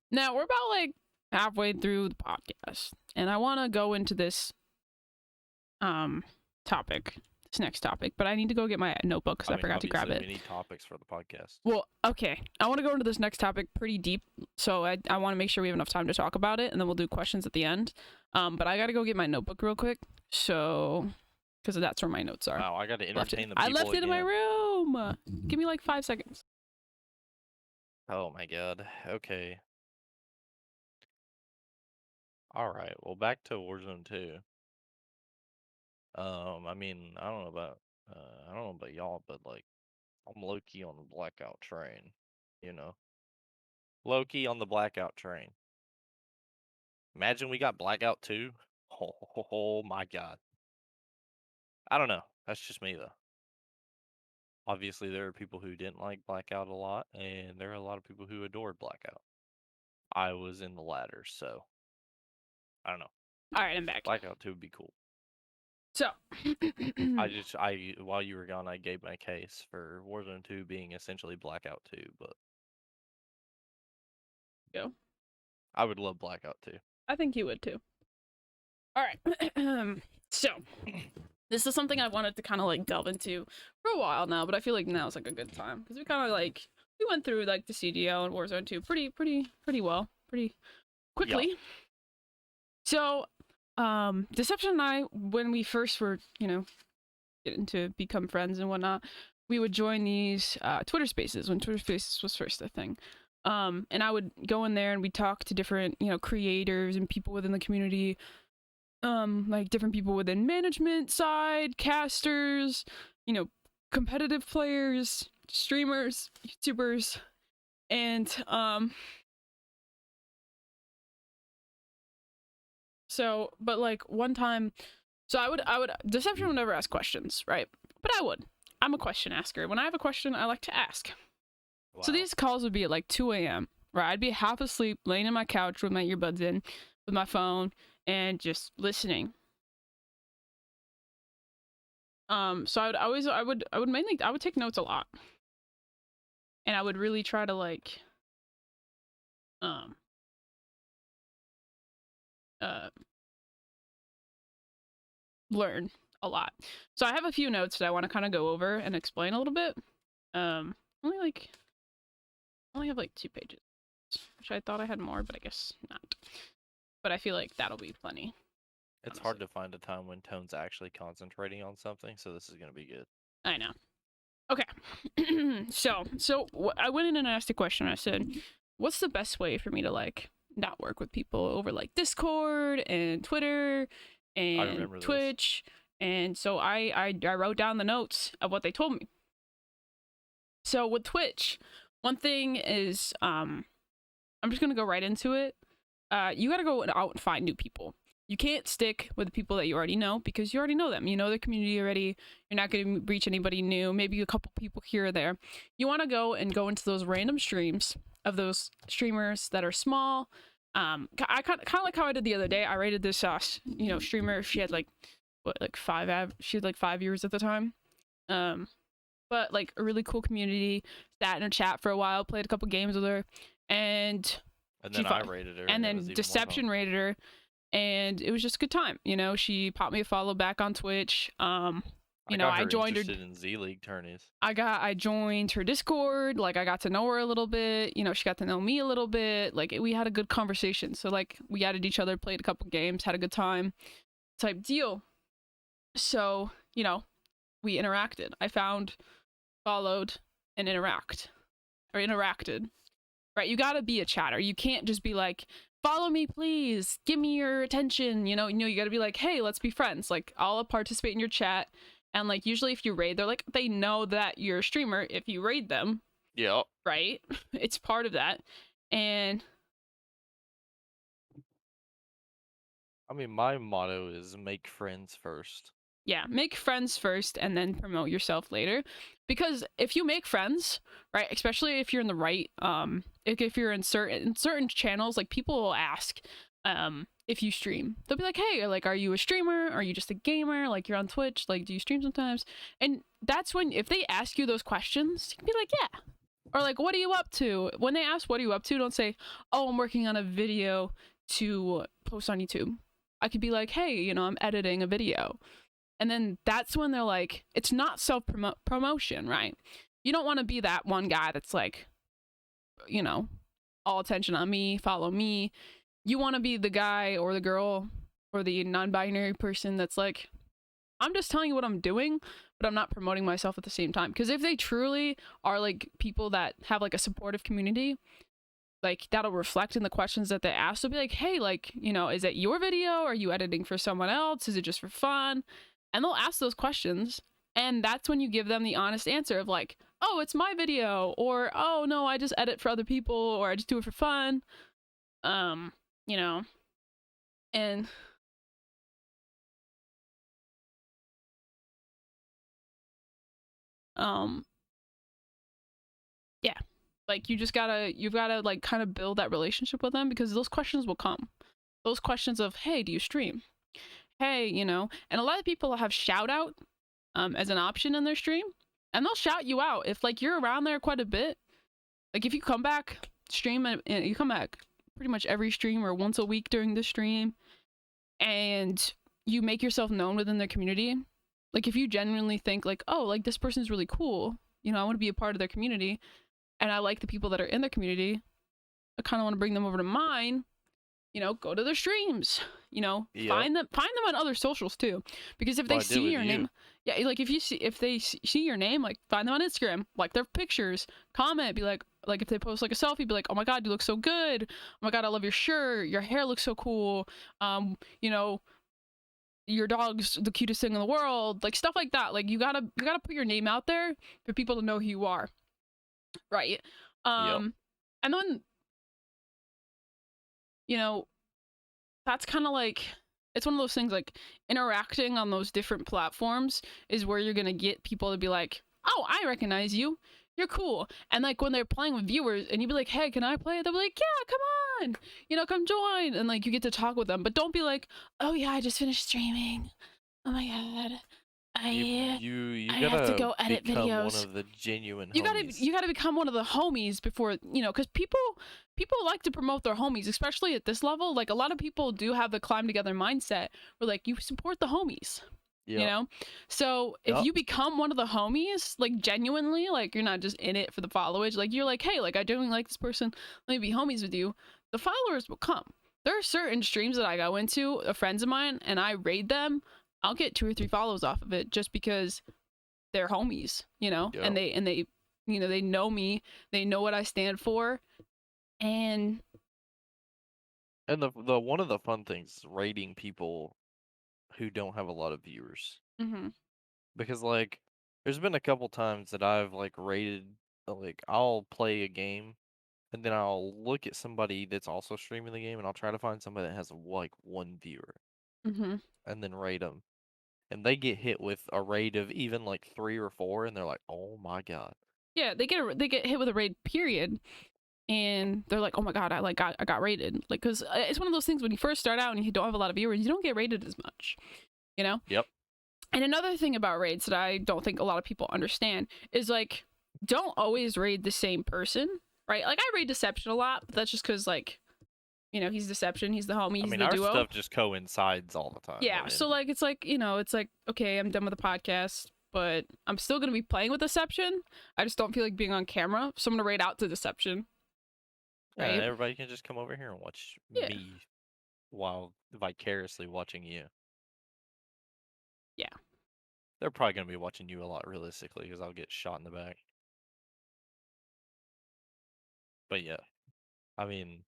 Now, we're about like halfway through the podcast, and I want to go into this topic, this next topic, but I need to go get my notebook because I forgot to grab it. We need topics for the podcast. Well, okay. I want to go into this next topic pretty deep, so I want to make sure we have enough time to talk about it, and then we'll do questions at the end. But I got to go get my notebook real quick, so... because that's where my notes are. Wow, I got to entertain the people I left it in my again. room! Give me like 5 seconds. Oh my god. Okay. Alright, well, back to Warzone 2. I mean, I don't know about y'all, but like, I'm low-key on the blackout train, you know? Low-key on the blackout train. Imagine we got blackout 2. Oh my god. I don't know. That's just me, though. Obviously, there are people who didn't like blackout a lot, and there are a lot of people who adored blackout. I was in the latter, so I don't know. Alright, I'm back. Blackout 2 would be cool. So, while you were gone, I gave my case for Warzone 2 being essentially Blackout 2, but go. I would love Blackout 2. I think you would too. Alright. So, this is something I wanted to kind of like delve into for a while now, but I feel like now is like a good time because we kind of like we went through like the CDL and Warzone 2 pretty well, pretty quickly. Yeah. So, Deception and I, when we first were, getting to become friends and whatnot, we would join these Twitter Spaces when Twitter Spaces was first a thing. And I would go in there and we'd talk to different, creators and people within the community, like different people within management side, casters, competitive players, streamers, YouTubers, and but like one time, so I would Deception would never ask questions, right? But I would. I'm a question asker. When I have a question, I like to ask. Wow. So these calls would be at like 2 a.m. right? I'd be half asleep, laying in my couch with my earbuds in, with my phone, and just listening. So I would take notes a lot, and I would really try to like, learn a lot. So I have a few notes that I want to kind of go over and explain a little bit. I only have like 2 pages, which I thought I had more, but I guess not. But I feel like that'll be plenty. It's hard to find a time when Tone's actually concentrating on something, so this is going to be good. I know. Okay. So I went in and asked a question. I said, what's the best way for me to like not work with people over like Discord and Twitter and Twitch? And so I wrote down the notes of what they told me. So with Twitch, one thing is, I'm just gonna go right into it. You gotta go out and find new people. You can't stick with the people that you already know because you already know them. You know the community already. You're not gonna reach anybody new. Maybe a couple people here or there. You want to go into those random streams of those streamers that are small. I kind of like how I did the other day. I rated this streamer. She had like 5 years at the time. But like a really cool community. Sat in a chat for a while, played a couple games with her, and then I rated her, and then Deception rated her, and it was just a good time. She popped me a follow back on Twitch. I joined her in Z League tourneys. I joined her Discord. Like I got to know her a little bit. She got to know me a little bit. Like we had a good conversation. So like we added each other, played a couple games, had a good time, type deal. So we interacted. I followed, and interacted, right? You got to be a chatter. You can't just be like, follow me, please, give me your attention. You got to be like, hey, let's be friends. Like, I'll participate in your chat. And like, usually if you raid, they know that you're a streamer if you raid them. Yeah. Right? It's part of that. And I mean, my motto is make friends first. yeah, make friends first and then promote yourself later. Because if you make friends, right, especially if you're in the right, if you're in certain channels, like people will ask, if you stream, they'll be like, hey, like, are you a streamer? Are you just a gamer? Like, you're on Twitch? Like, do you stream sometimes? And that's when, if they ask you those questions, you can be like, yeah. Or like, what are you up to? When they ask, what are you up to? Don't say, oh, I'm working on a video to post on YouTube. I could be like, hey, I'm editing a video. And then that's when they're like, it's not self-promotion, right? You don't want to be that one guy that's like, all attention on me, follow me. You want to be the guy or the girl or the non-binary person that's like, I'm just telling you what I'm doing, but I'm not promoting myself at the same time. Because if they truly are like people that have like a supportive community, like that'll reflect in the questions that they ask. They'll be like, hey, like, is it your video? Are you editing for someone else? Is it just for fun? And they'll ask those questions. And that's when you give them the honest answer of like, oh, it's my video. Or, oh, no, I just edit for other people. Or I just do it for fun. And yeah, like you've gotta like kind of build that relationship with them, because those questions will come. Those questions of, hey, do you stream? Hey, and a lot of people have shout out as an option in their stream, and they'll shout you out if like you're around there quite a bit. Like if you come back stream and you come back pretty much every stream or once a week during the stream, and you make yourself known within their community. Like if you genuinely think like, oh, like this person's really cool, I want to be a part of their community, and I like the people that are in their community, I kind of want to bring them over to mine. Go to their streams. Yep. Find them on other socials too, because if they see your name, yeah, like if they see your name, like find them on Instagram, like their pictures, comment, be like if they post like a selfie, be like, oh my god, you look so good. Oh my god, I love your shirt. Your hair looks so cool. Your dog's the cutest thing in the world. Like stuff like that. Like you gotta put your name out there for people to know who you are, right? Yep. And then that's kind of like, it's one of those things like interacting on those different platforms is where you're gonna get people to be like, oh, I recognize you, you're cool. And like when they're playing with viewers and you'd be like, hey, can I play? They'll be like, yeah, come on, come join. And like you get to talk with them, but don't be like, oh yeah, I just finished streaming, oh my god, You I gotta have to go edit become videos. one of the genuine homies. You gotta become one of the homies before, because people like to promote their homies, especially at this level. Like a lot of people do have the climb together mindset where like you support the homies. Yep. So if you become one of the homies, like genuinely, like you're not just in it for the followage, like you're like, hey, like I genuinely like this person, let me be homies with you, the followers will come. There are certain streams that I go into, friends of mine, and I raid them, I'll get 2 or 3 follows off of it just because they're homies, Yep. and they they know me, they know what I stand for, and the one of the fun things is rating people who don't have a lot of viewers. mm-hmm. Because like there's been a couple times that I've like rated, like I'll play a game and then I'll look at somebody that's also streaming the game and I'll try to find somebody that has like 1 viewer Mm-hmm. and then rate them. And they get hit with a raid of even like 3 or 4 and they're like, oh my god. Yeah, they get hit with a raid period, and they're like, oh my god, I got raided, like, because it's one of those things when you first start out and you don't have a lot of viewers, you don't get raided as much, Yep. And another thing about raids that I don't think a lot of people understand is like, don't always raid the same person, right? Like I raid Deception a lot, but that's just because like, he's Deception, he's the homie, he's the our duo. stuff just coincides all the time. Yeah, so like it's like, it's like, okay, I'm done with the podcast, but I'm still gonna be playing with Deception. I just don't feel like being on camera, so I'm gonna raid out to Deception. Right? Yeah, everybody can just come over here and watch me while vicariously watching you. Yeah. They're probably gonna be watching you a lot realistically because I'll get shot in the back. But yeah, I mean,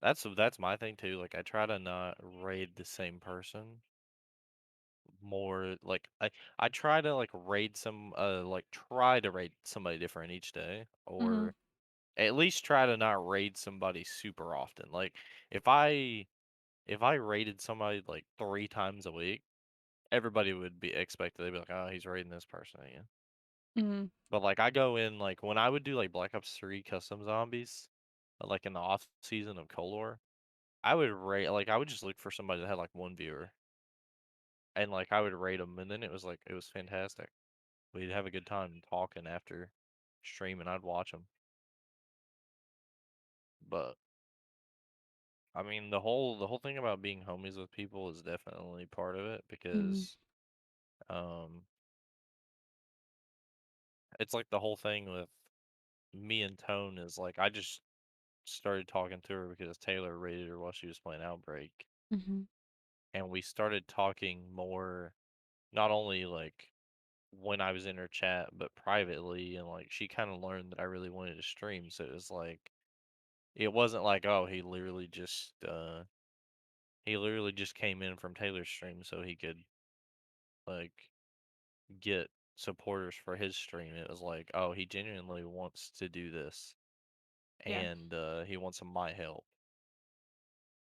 that's my thing too. Like, I try to not raid the same person more. Like, I try to like raid try to raid somebody different each day, Mm-hmm. or at least try to not raid somebody super often. Like, if I raided somebody like 3 times a week, everybody would be expected. They'd be like, "Oh, he's raiding this person again." Mm-hmm. But like, I go in like when I would do like Black Ops 3 custom zombies, like in the off season of Cold War, I would just look for somebody that had like one viewer, and like I would rate them, and then it was fantastic. We'd have a good time talking after stream, and I'd watch them. But I mean, the whole thing about being homies with people is definitely part of it Mm-hmm. because um it's like the whole thing with me and Tone is like I just started talking to her because Taylor rated her while she was playing Outbreak, Mm-hmm. and we started talking more, not only like when I was in her chat, but privately, and like she kind of learned that I really wanted to stream, so it was like it wasn't like, oh, he literally just came in from Taylor's stream so he could like get supporters for his stream. It was like, oh, he genuinely wants to do this, Yeah. and he wants some my help.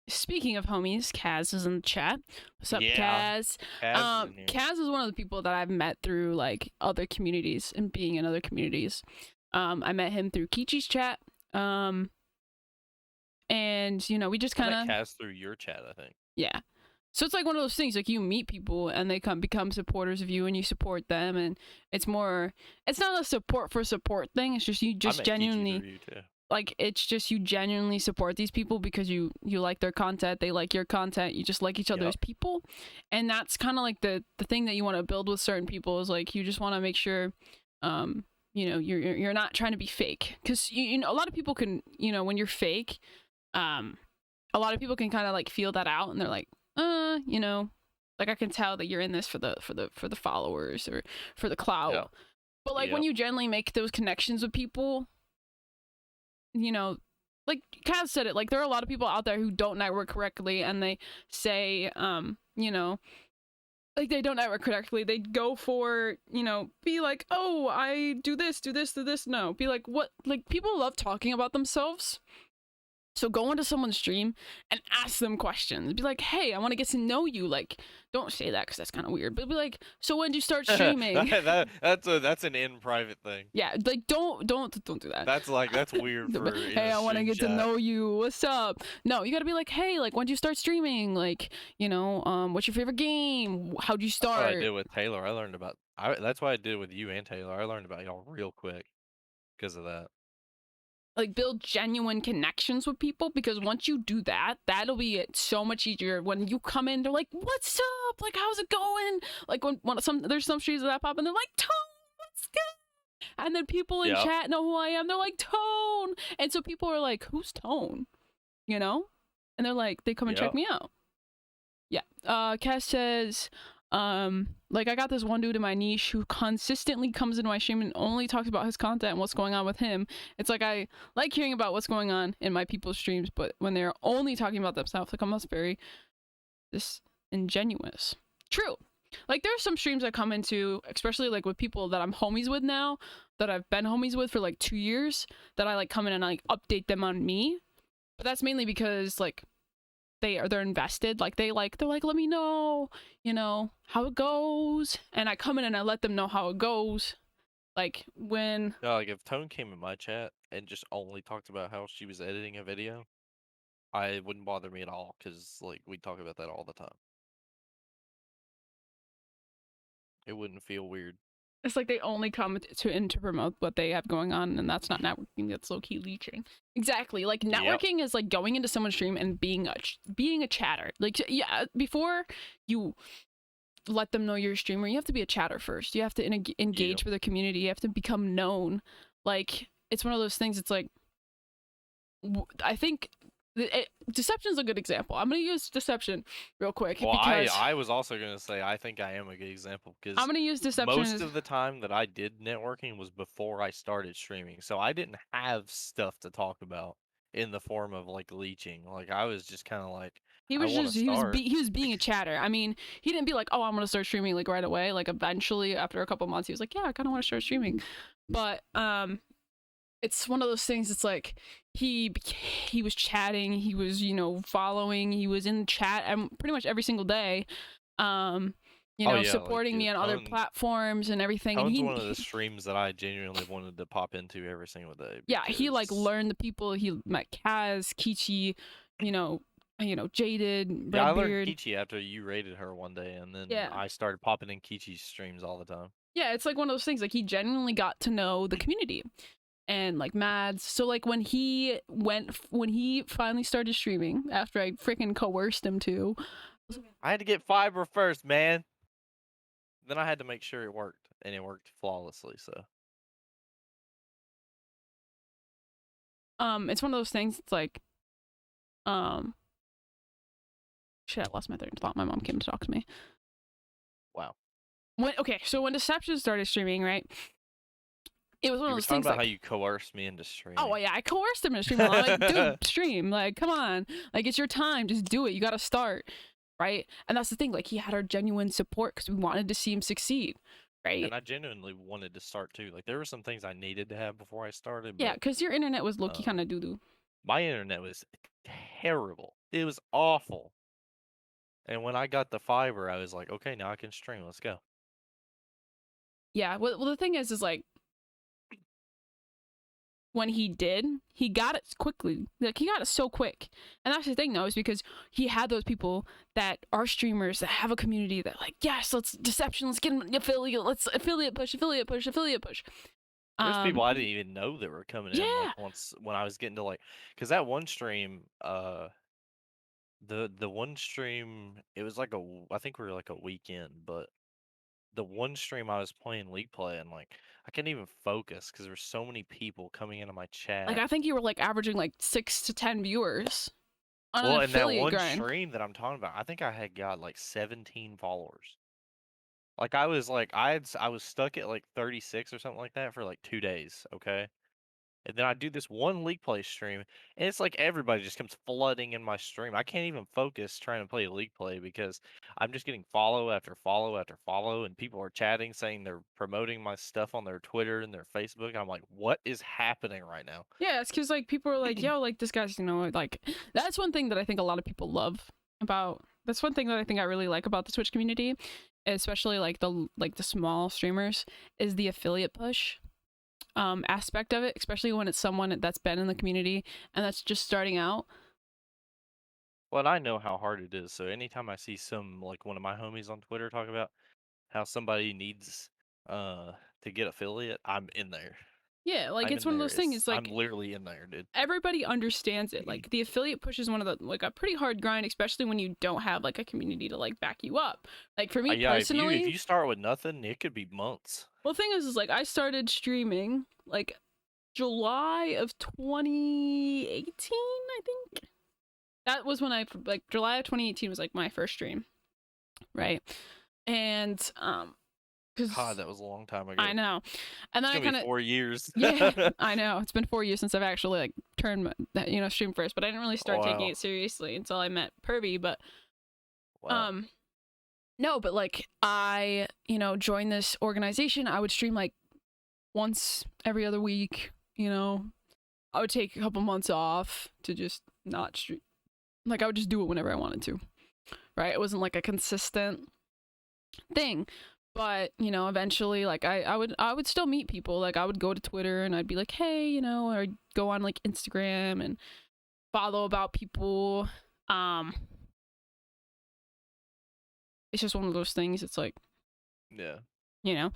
Speaking of homies, Kaz is in the chat. What's up, Yeah, Kaz? Kaz is in here. Kaz is one of the people that I've met through like other communities and being in other communities. I met him through Kichi's chat. And you know, we just I met kind of, Kaz through your chat, I think. yeah. So it's like one of those things, like you meet people and they become supporters of you and you support them, and it's not a support for support thing. It's just you I just met Kichi genuinely through you too. like, it's just you genuinely support these people because you like their content, they like your content, you just like each other's Yep. people. And that's kind of like the thing that you want to build with certain people, is like you just want to make sure you know, you're not trying to be fake, because you know, a lot of people can, you know, when you're fake, a lot of people can kind of like feel that out, and they're like, you know, like I can tell that you're in this for the followers or for the clout. Yep. But like when you generally make those connections with people, you know, like Kaz said it, like there are a lot of people out there who don't network correctly, and they say, you know, like they don't network correctly. They go for, you know, be like, oh, I do this, do this, do this. No, be like, what? Like people love talking about themselves. So go into someone's stream and ask them questions. Be like, hey, I want to get to know you. Like, don't say that because that's kind of weird. But be like, so when did you start streaming? that's an in private thing. Yeah, like don't do that. That's weird for hey, I want to get to know you. What's up? No, you gotta be like, hey, like when did you start streaming? Like, you know, what's your favorite game? How'd you start? That's what I did with Taylor. That's what I did with you and Taylor. I learned about y'all real quick because of that. Like build genuine connections with people, because once you do that, that'll be it so much easier when you come in. They're like, what's up, like how's it going? Like when there's some streams that pop and they're like, Tone, what's good? And then people in chat know who I am. They're like, Tone. And so people are like, who's Tone, you know? And they're like, they come and check me out. Yeah. Cass says, like I got this one dude in my niche who consistently comes into my stream and only talks about his content and what's going on with him. It's like I like hearing about what's going on in my people's streams, but when they're only talking about themselves, like I'm almost very disingenuous. True. Like there's some streams I come into, especially like with people that I'm homies with now, that I've been homies with for like 2 years, that I like come in and I like update them on me. But that's mainly because like they're invested. Like they're like, let me know, you know, how it goes. And I come in and I let them know how it goes. Like when like if Tone came in my chat and just only talked about how she was editing a video, I wouldn't bother me at all, because like we talk about that all the time. It wouldn't feel weird. it's like they only come to promote what they have going on, and that's not networking. That's low-key leeching. Exactly. Like networking is like going into someone's stream and being a chatter. Like, yeah, before you let them know you're a streamer, you have to be a chatter first. You have to engage with the community. You have to become known. Like, it's one of those things. It's like, I think Deception's a good example. I'm gonna use deception real quick Well, because I was also gonna say I think I am a good example I'm because gonna use deception most as of the time that I did networking was before I started streaming, so I didn't have stuff to talk about in the form of like leeching. Like I was just kind of like, I want to start. he was being a chatter. I mean, he didn't be like, oh, I'm gonna start streaming like right away. Like eventually, after a couple months, he was like, yeah, I kind of want to start streaming. But it's one of those things. It's like he was chatting, he was following, he was in the chat pretty much every single day. Oh yeah, supporting me on other platforms and everything. And Tone's one of the streams that I genuinely wanted to pop into every single day. Yeah, he like learned the people. He met Kaz, Kichi, Jaded, Redbeard. Yeah, I learned Kichi after you raided her one day, and then I started popping in Kichi's streams all the time. Yeah, it's like one of those things. Like he genuinely got to know the community, and like Mads. So like when he finally started streaming after I freaking coerced him to, I had to get fiber first, man. Then I had to make sure it worked, and it worked flawlessly. So, it's one of those things. It's like, shit, I lost my third thought. My mom came to talk to me. Wow. So when Deception started streaming, right? It was one of those things. About how you coerced me into streaming. Oh yeah, I coerced him into streaming. I'm like, dude, stream. Like, come on. Like, it's your time. Just do it. You got to start. Right? And that's the thing, like he had our genuine support because we wanted to see him succeed, right? And I genuinely wanted to start too. Like there were some things I needed to have before I started. Yeah, because your internet was low-key kind of doo-doo. My internet was terrible. It was awful. And when I got the fiber, I was like, okay, now I can stream. Let's go. Yeah, well the thing is like, when he did, he got it quickly. Like he got it so quick. And that's the thing though, is because he had those people that are streamers that have a community that like, yes, let's Deception, let's get him affiliate, let's affiliate push. There's people I didn't even know that were coming in like once when I was getting to like, because that one stream, the one stream, it was like I think we were like a weekend, but the one stream I was playing League Play and like I couldn't even focus because there were so many people coming into my chat. Like I think you were like averaging like 6 to 10 viewers. Well, in that one stream that I'm talking about, I think I had got like 17 followers. Like I was stuck at like 36 or something like that for like 2 days. Okay. And then I do this one League Play stream, and it's like everybody just comes flooding in my stream. I can't even focus trying to play League Play because I'm just getting follow after follow after follow, and people are chatting saying they're promoting my stuff on their Twitter and their Facebook. And I'm like, what is happening right now? Yeah, it's because like people are like, yo, like this guy's, like that's one thing that I think a lot of people love about. That's one thing that I think I really like about the Twitch community, especially like the small streamers, is the affiliate push. Aspect of it, especially when it's someone that's been in the community and that's just starting out. Well, I know how hard it is, so anytime I see one of my homies on Twitter talk about how somebody needs to get affiliate, I'm in there. Yeah, like it's one of those things. It's like I'm literally in there, dude. Everybody understands it. Like the affiliate push is one of the a pretty hard grind, especially when you don't have like a community to like back you up. Like for me personally, if you start with nothing, it could be months. Well, the thing is like I started streaming like July of 2018, I think. That was when July of 2018 was like my first stream, right? And God, that was a long time ago. I know. And then I kind of 4 years. Yeah, I know. It's been 4 years since I've actually like turned stream first, but I didn't really start taking it seriously until I met Pervy. But no, but like I joined this organization. I would stream like once every other week. I would take a couple months off to just not stream. Like I would just do it whenever I wanted to, right? It wasn't like a consistent thing. But eventually, like I would still meet people. Like I would go to Twitter and I'd be like, hey, or I'd go on like Instagram and follow about people. It's just one of those things. It's like, yeah,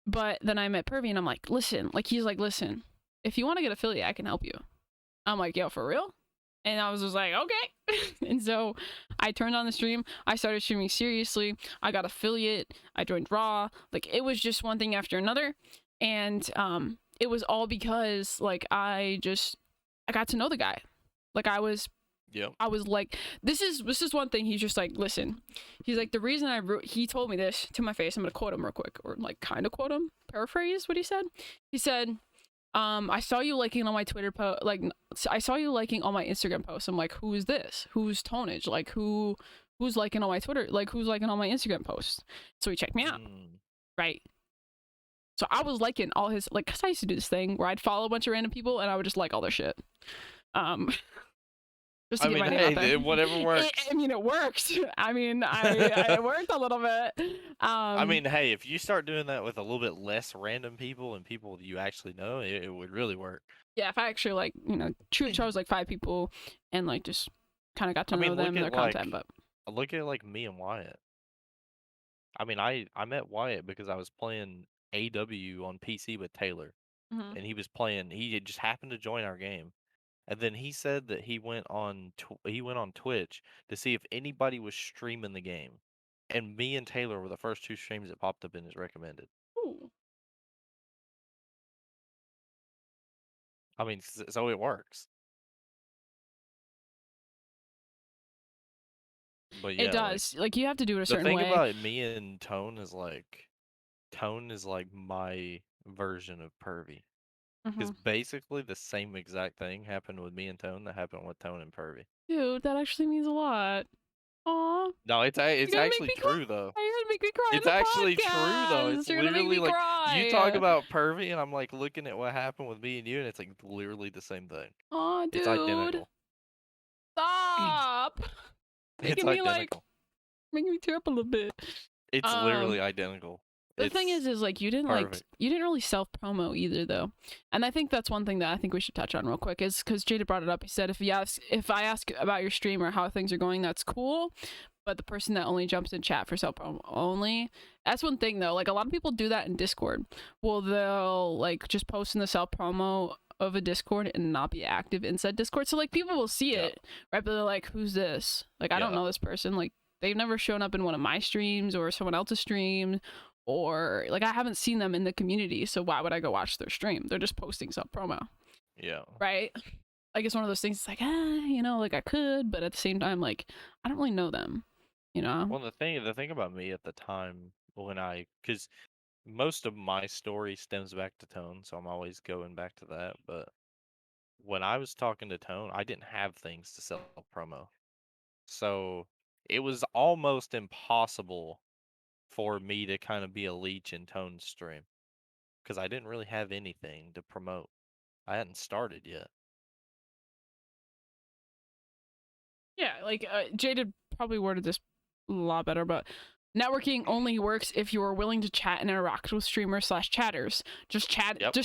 But then I met Pervy and I'm like, listen, if you want to get affiliate, I can help you. I'm like, yo, for real? And I was just like, okay. And so I turned on the stream. I started streaming seriously. I got affiliate. I joined Raw. Like it was just one thing after another. And it was all because like I got to know the guy. Like I was Yep. I was like, this is one thing. He's just like, listen, he's like, the reason he told me this to my face. I'm gonna quote him real quick, or like kind of quote him, paraphrase what he said. He said, I saw you liking all my Twitter post, like I saw you liking all my Instagram posts. I'm like, who is this? Who's Tonage? Like who's liking all my Twitter? Like who's liking all my Instagram posts? So he checked me out, right? So I was liking all his, like, cause I used to do this thing where I'd follow a bunch of random people and I would just like all their shit. Just to I get mean, my name out there. whatever works. I mean, it worked. I mean, it worked a little bit. I mean, hey, if you start doing that with a little bit less random people and people you actually know, it would really work. Yeah, if I actually like, chose like 5 people and like just kind of got to know them and their content, but look at like me and Wyatt. I mean, I met Wyatt because I was playing AW on PC with Taylor, and he was playing. He just happened to join our game. And then he said that he went on Twitch to see if anybody was streaming the game, and me and Taylor were the first 2 streams that popped up in his recommended. Ooh. I mean, so it works. But yeah, it does. Like you have to do it a certain way. The thing about me and Tone is like my version of pervy. Because basically the same exact thing happened with me and Tone that happened with Tone and Pervy. Dude, that actually means a lot. Aw. No, it's actually true though. You're gonna make me cry. It's actually true though. It's literally like you talk about Pervy, and I'm like looking at what happened with me and you, and it's like literally the same thing. Aw, dude. It's identical. Stop. It's identical. Making me tear up a little bit. It's literally identical. The thing is like you didn't really self promo either though, and I think that's one thing that I think we should touch on real quick is because Jada brought it up. He said if I ask about your stream or how things are going, that's cool, but the person that only jumps in chat for self promo only, that's one thing though. Like a lot of people do that in Discord. Well, they'll like just post in the self promo of a Discord and not be active inside Discord. So like people will see it, right? But they're like, who's this? Like I don't know this person. Like they've never shown up in one of my streams or someone else's stream. Or like I haven't seen them in the community, so why would I go watch their stream? They're just posting some promo. Yeah. Right? I guess one of those things is like, like I could, but at the same time, like I don't really know them, Well, the thing about me at the time because most of my story stems back to Tone, so I'm always going back to that. But when I was talking to Tone, I didn't have things to sell promo, so it was almost impossible for me to kind of be a leech in Tone's stream because I didn't really have anything to promote. I hadn't started yet. Yeah, like Jada probably worded this a lot better, but networking only works if you are willing to chat and interact with streamers / chatters. Just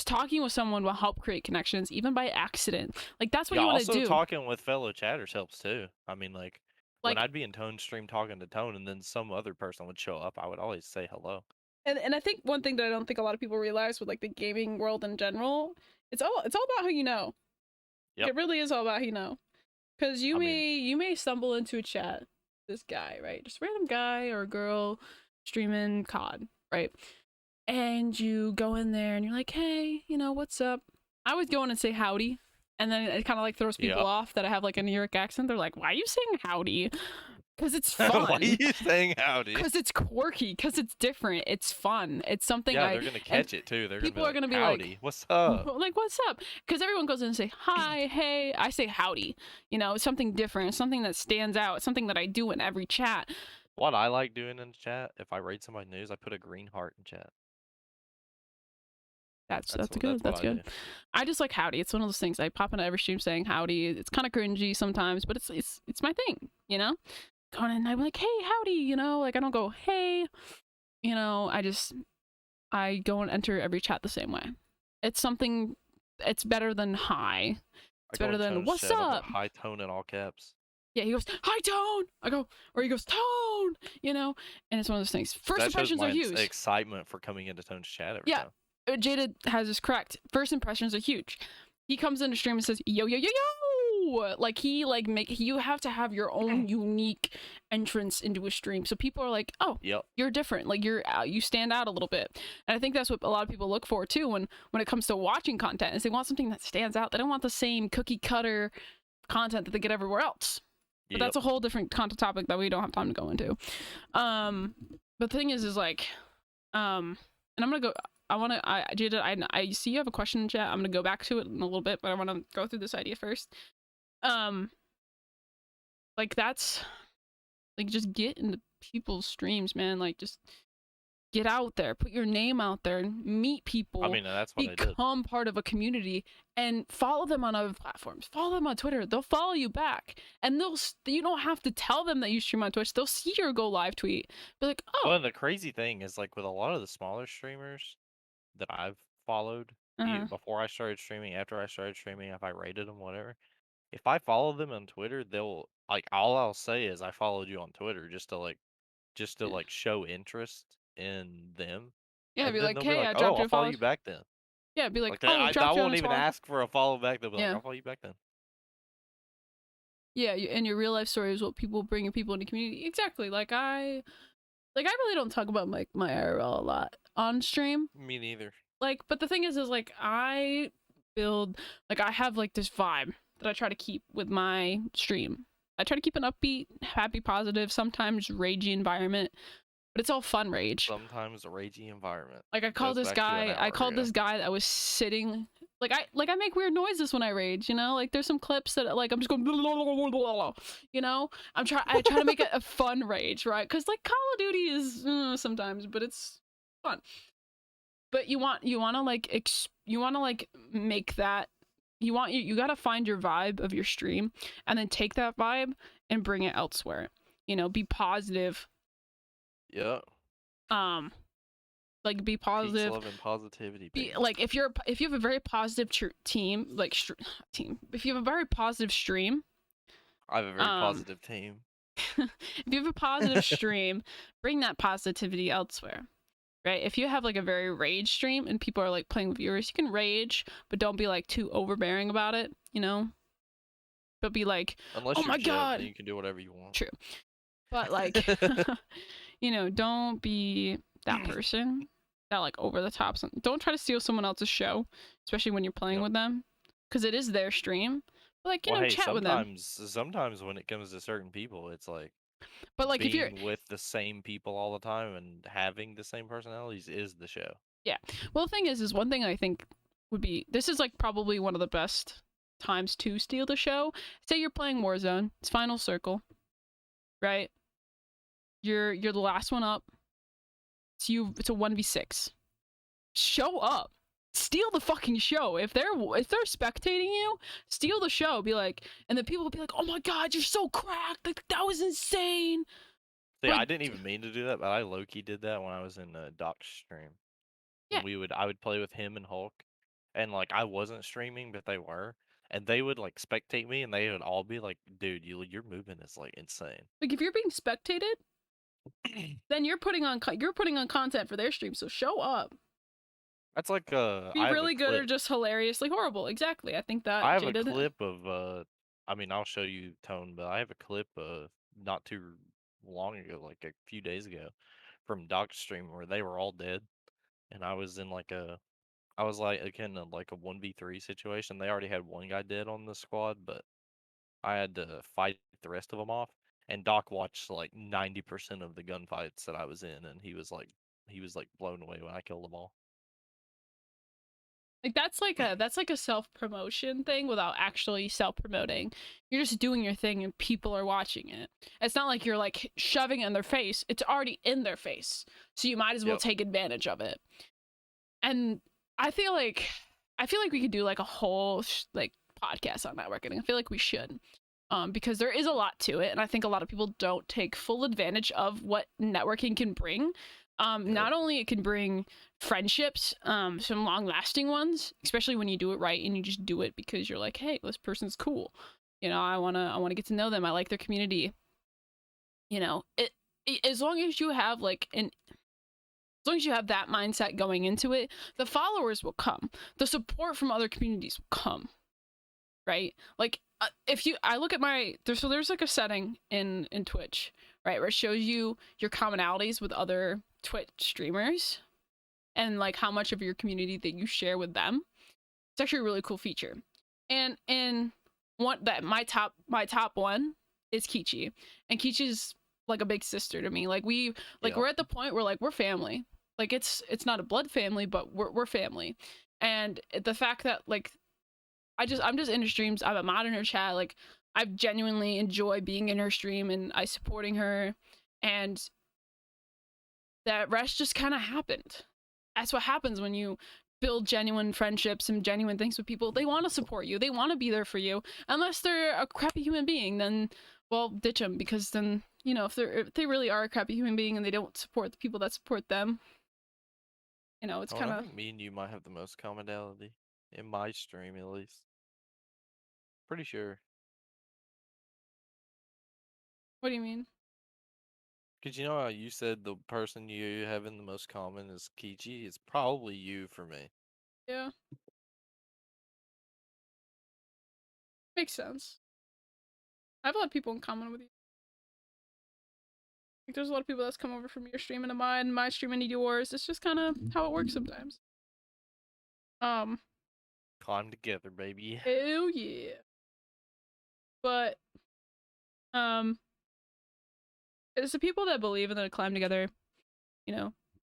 talking with someone will help create connections, even by accident. Like that's what you want to do. Also, talking with fellow chatters helps too. I mean, like when I'd be in Tone's stream talking to Tone, and then some other person would show up, I would always say hello. And I think one thing that I don't think a lot of people realize with like the gaming world in general, it's all about who you know. Yep. It really is all about who you know. Because you may stumble into a chat, this guy, right? Just a random guy or girl streaming COD, right? And you go in there and you're like, hey, what's up? I would go in and say howdy. And then it kind of like throws people off that I have like a New York accent. They're like, why are you saying howdy? Because it's fun. Why are you saying howdy? Because it's quirky. Because it's different. It's fun. It's something. Yeah, they're gonna catch it too. People are gonna be howdy, like, what's up? Like, what's up? Because everyone goes in and say hi, hey. I say howdy. Something different. Something that stands out. Something that I do in every chat. What I like doing in the chat, if I read somebody's news, I put a green heart in chat. That's good. I just like howdy. It's one of those things. I pop into every stream saying howdy. It's kind of cringy sometimes, but it's my thing, Going in and I'm like, hey, howdy, like I don't go, hey, I go and enter every chat the same way. It's something, it's better than hi. It's better than what's up? Hi, Tone in all caps. Yeah, he goes, hi, Tone. I go, or he goes, Tone, and it's one of those things. First impressions are huge. Excitement for coming into Tone's chat every time. Jada has this correct. First impressions are huge. He comes into stream and says, yo, yo, yo, yo. Like you have to have your own unique entrance into a stream. So people are like, oh, you're different. Like you stand out a little bit. And I think that's what a lot of people look for too when it comes to watching content is they want something that stands out. They don't want the same cookie cutter content that they get everywhere else. But Yep. that's a whole different content topic that we don't have time to go into. But the thing is like, and I'm gonna go. Jada, I see you have a question in chat. I'm gonna go back to it in a little bit, but I want to go through this idea first. Like that's like just get into people's streams, man. Like just get out there, put your name out there, and meet people. I mean, that's what I did. Become part of a community and follow them on other platforms. Follow them on Twitter. They'll follow you back, and you don't have to tell them that you stream on Twitch. They'll see your go live tweet. Be like, oh. Well, the crazy thing is, like, with a lot of the smaller streamers that I've followed before I started streaming, after I started streaming, if I rated them, whatever. If I follow them on Twitter, they'll like all I'll say is I followed you on Twitter just to like show interest in them. Yeah, And be then like, they'll hey, be like, I oh, dropped you I'll a follow follow. you back then. Yeah, be like, oh, I dropped you on won't a even follow. ask for a follow back. They'll be like, I'll follow you back then. Yeah, and your real life story is what people bring your people into community. Exactly. Like I really don't talk about my IRL a lot on stream. Me neither. Like, but the thing is like I have like this vibe that I try to keep with my stream. I try to keep an upbeat, happy, positive, sometimes ragey environment, but it's all fun rage. Sometimes a ragey environment. Like I called this guy that was sitting like I make weird noises when I rage, you know? Like there's some clips that like I'm just going blah, blah, blah, blah, blah, you know? I try to make it a fun rage, right? Cuz like Call of Duty is sometimes, but it's fun. But you want to like make that you got to find your vibe of your stream and then take that vibe and bring it elsewhere. You know, be positive. Yeah. Like be positive. Peace, love, and positivity. Be, like if you have a very positive team, like if you have a very positive stream, I have a very positive team. If you have a positive stream, bring that positivity elsewhere. Right? If you have like a very rage stream and people are like playing with viewers, you can rage, but don't be like too overbearing about it, you know? But be like, unless oh my god, then you can do whatever you want. True. But like you know, don't be that person that like over the top. Don't try to steal someone else's show, especially when you're playing with them, because it is their stream. But like, you know, chat with them. Sometimes when it comes to certain people, it's like, but like if you're with the same people all the time and having the same personalities is the show. Yeah. Well, the thing is one thing I think would be, this is like probably one of the best times to steal the show. Say you're playing Warzone, it's final circle, right? You're the last one up. It's a 1v6. Show up. Steal the fucking show. If they're spectating you, steal the show. Be like, and then people will be like, "Oh my god, you're so cracked! Like that was insane." See, I didn't even mean to do that, but I low-key did that when I was in Doc's stream. Yeah. I would play with him and Hulk, and like I wasn't streaming, but they were, and they would like spectate me, and they would all be like, "Dude, your movement is like insane." Like if you're being spectated, then you're putting on content for their stream. So show up. That's like be really good or just hilariously horrible. Exactly. I think that I have a clip of I mean, I'll show you, Tone, but I have a clip not too long ago, like a few days ago, from Doc's stream where they were all dead, and I was in like again like a 1v3 situation. They already had one guy dead on the squad, but I had to fight the rest of them off. And Doc watched like 90% of the gunfights that I was in, and he was like blown away when I killed them all. Like that's like a self-promotion thing without actually self-promoting. You're just doing your thing and people are watching it. It's not like you're like shoving it in their face. It's already in their face. So you might as well take advantage of it. And I feel like we could do like a whole like podcast on networking. I feel like we should. Because there is a lot to it, and I think a lot of people don't take full advantage of what networking can bring. Not only it can bring friendships, some long-lasting ones, especially when you do it right and you just do it because you're like, hey, this person's cool. You know, I wanna get to know them. I like their community. You know, as long as you have that mindset going into it, the followers will come. The support from other communities will come. Right? Like I look at there's like a setting in Twitch, right, where it shows you your commonalities with other Twitch streamers and like how much of your community that you share with them. It's actually a really cool feature. And my top one is Kichi, and Kichi's like a big sister to me. Like we're at the point where like we're family. Like it's not a blood family, but we're family. And the fact that like I'm just in her streams. I'm a mod in her chat. Like I genuinely enjoy being in her stream and I supporting her, and that rest just kind of happened. That's what happens when you build genuine friendships and genuine things with people. They want to support you. They want to be there for you. Unless they're a crappy human being, then well, ditch them, because then if they really are a crappy human being and they don't support the people that support them, it's kind I of. think me and you might have the most commonality in my stream, at least. Pretty sure. What do you mean? Because you know how you said the person you having the most common is Kichi? It's probably you for me. Yeah. Makes sense. I have a lot of people in common with you. Like, there's a lot of people that's come over from your stream into mine, my stream into yours. It's just kind of how it works sometimes. Climb together, baby. Hell yeah. But, it's the people that believe in the climb together,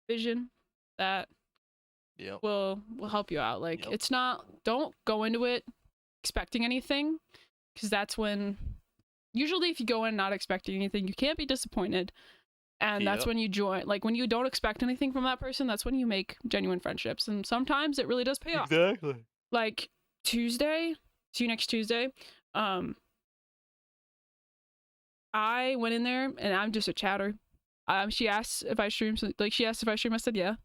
vision that will help you out. Like, it's not, don't go into it expecting anything, because that's when, usually if you go in not expecting anything, you can't be disappointed. And that's when you join. Like, when you don't expect anything from that person, that's when you make genuine friendships. And sometimes it really does pay off. Exactly. Like, Tuesday, see you next Tuesday. I went in there, and I'm just a chatter. She asked if I stream. She asked if I stream. I said, yeah.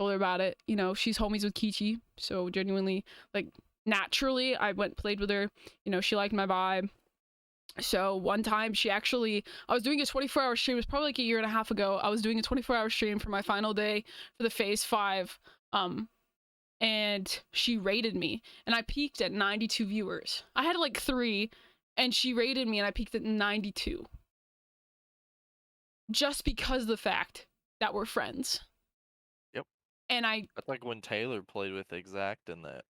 Told her about it. She's homies with Kichi. So, genuinely, like, naturally, I played with her. She liked my vibe. So one time I was doing a 24-hour stream. It was probably like a year and a half ago. I was doing a 24-hour stream for my final day for the phase 5. And she rated me, and I peaked at 92 viewers. I had like 3, and she rated me, and I peaked at 92. Just because of the fact that we're friends. Yep. And that's like when Taylor played with Exact in that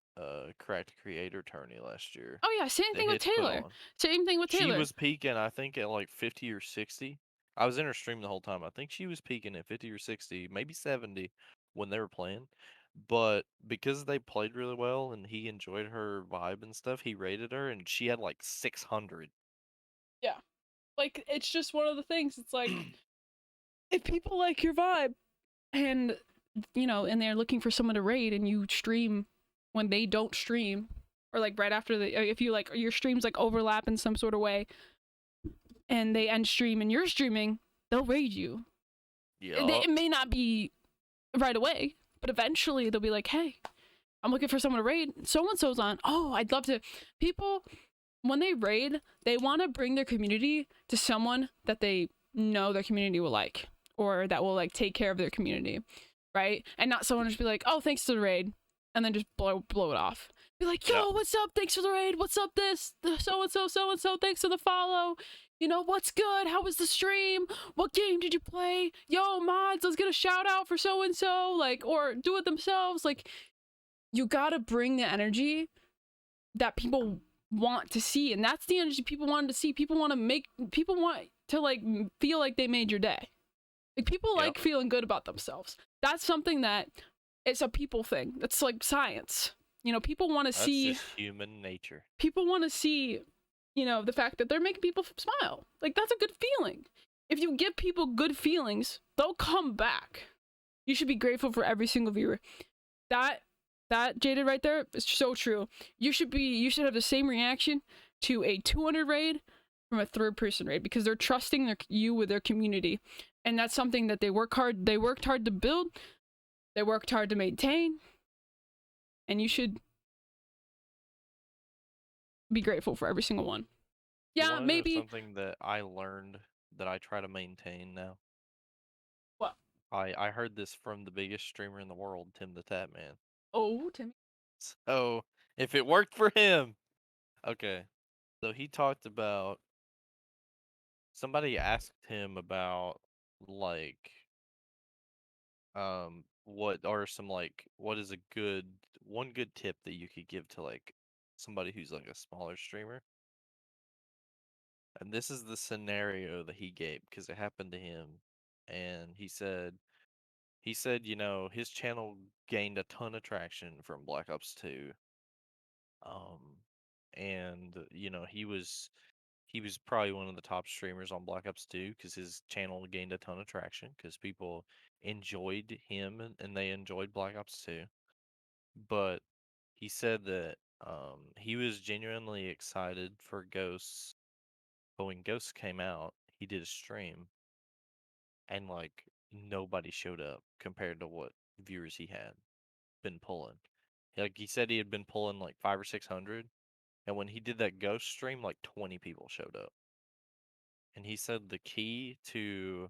Cracked Creator tourney last year. Oh yeah, same thing with Taylor. She was peaking, I think, at like 50 or 60. I was in her stream the whole time. I think she was peaking at 50 or 60, maybe 70 when they were playing. But because they played really well and he enjoyed her vibe and stuff, he rated her, and she had like 600. Yeah. Like, it's just one of the things. It's like, if people like your vibe and and they're looking for someone to raid, and you stream when they don't stream, or like right after if you like your streams like overlap in some sort of way, and they end stream and you're streaming, they'll raid you. It may not be right away, but eventually they'll be like, hey, I'm looking for someone to raid. So and so's on. Oh, I'd love to. People, when they raid, they want to bring their community to someone that they know their community will like, or that will like take care of their community, right? And not someone just be like, oh, thanks for the raid, and then just blow it off. Be like, yo, what's up? Thanks for the raid. What's up? This so and so. Thanks for the follow. What's good? How was the stream? What game did you play? Yo, mods, let's get a shout out for so and so. Like, or do it themselves. Like, you gotta bring the energy that people want to see, and that's the energy people want to see. People want to like feel like they made your day. Like, people like feeling good about themselves. That's something that it's a people thing. That's like science. People want to see. That's just human nature. People want to see, the fact that they're making people smile. Like, that's a good feeling. If you give people good feelings, they'll come back. You should be grateful for every single viewer. That Jaded right there is so true. You should have the same reaction to a 200 raid from a 3rd-person raid, because they're trusting you with their community, and that's something that they worked hard to build, they worked hard to maintain, and you should be grateful for every single one. Yeah, maybe something that I learned that I try to maintain now. What? I heard this from the biggest streamer in the world, Tim the Tap Man. Oh, Timmy. So, if it worked for him. Okay. So he talked about, somebody asked him about, like, what are some, like, what is one good tip that you could give to, like, somebody who's like a smaller streamer. And this is the scenario that he gave because it happened to him. And he said, you know, his channel gained a ton of traction from Black Ops 2. And you know, he was probably one of the top streamers on Black Ops 2 because his channel gained a ton of traction because people enjoyed him and they enjoyed Black Ops 2. But he said that he was genuinely excited for Ghosts, but when Ghosts came out, he did a stream and like nobody showed up compared to what viewers he had been pulling. Like he said he had been pulling like 500 or 600, and when he did that Ghost stream, like 20 people showed up. And he said the key to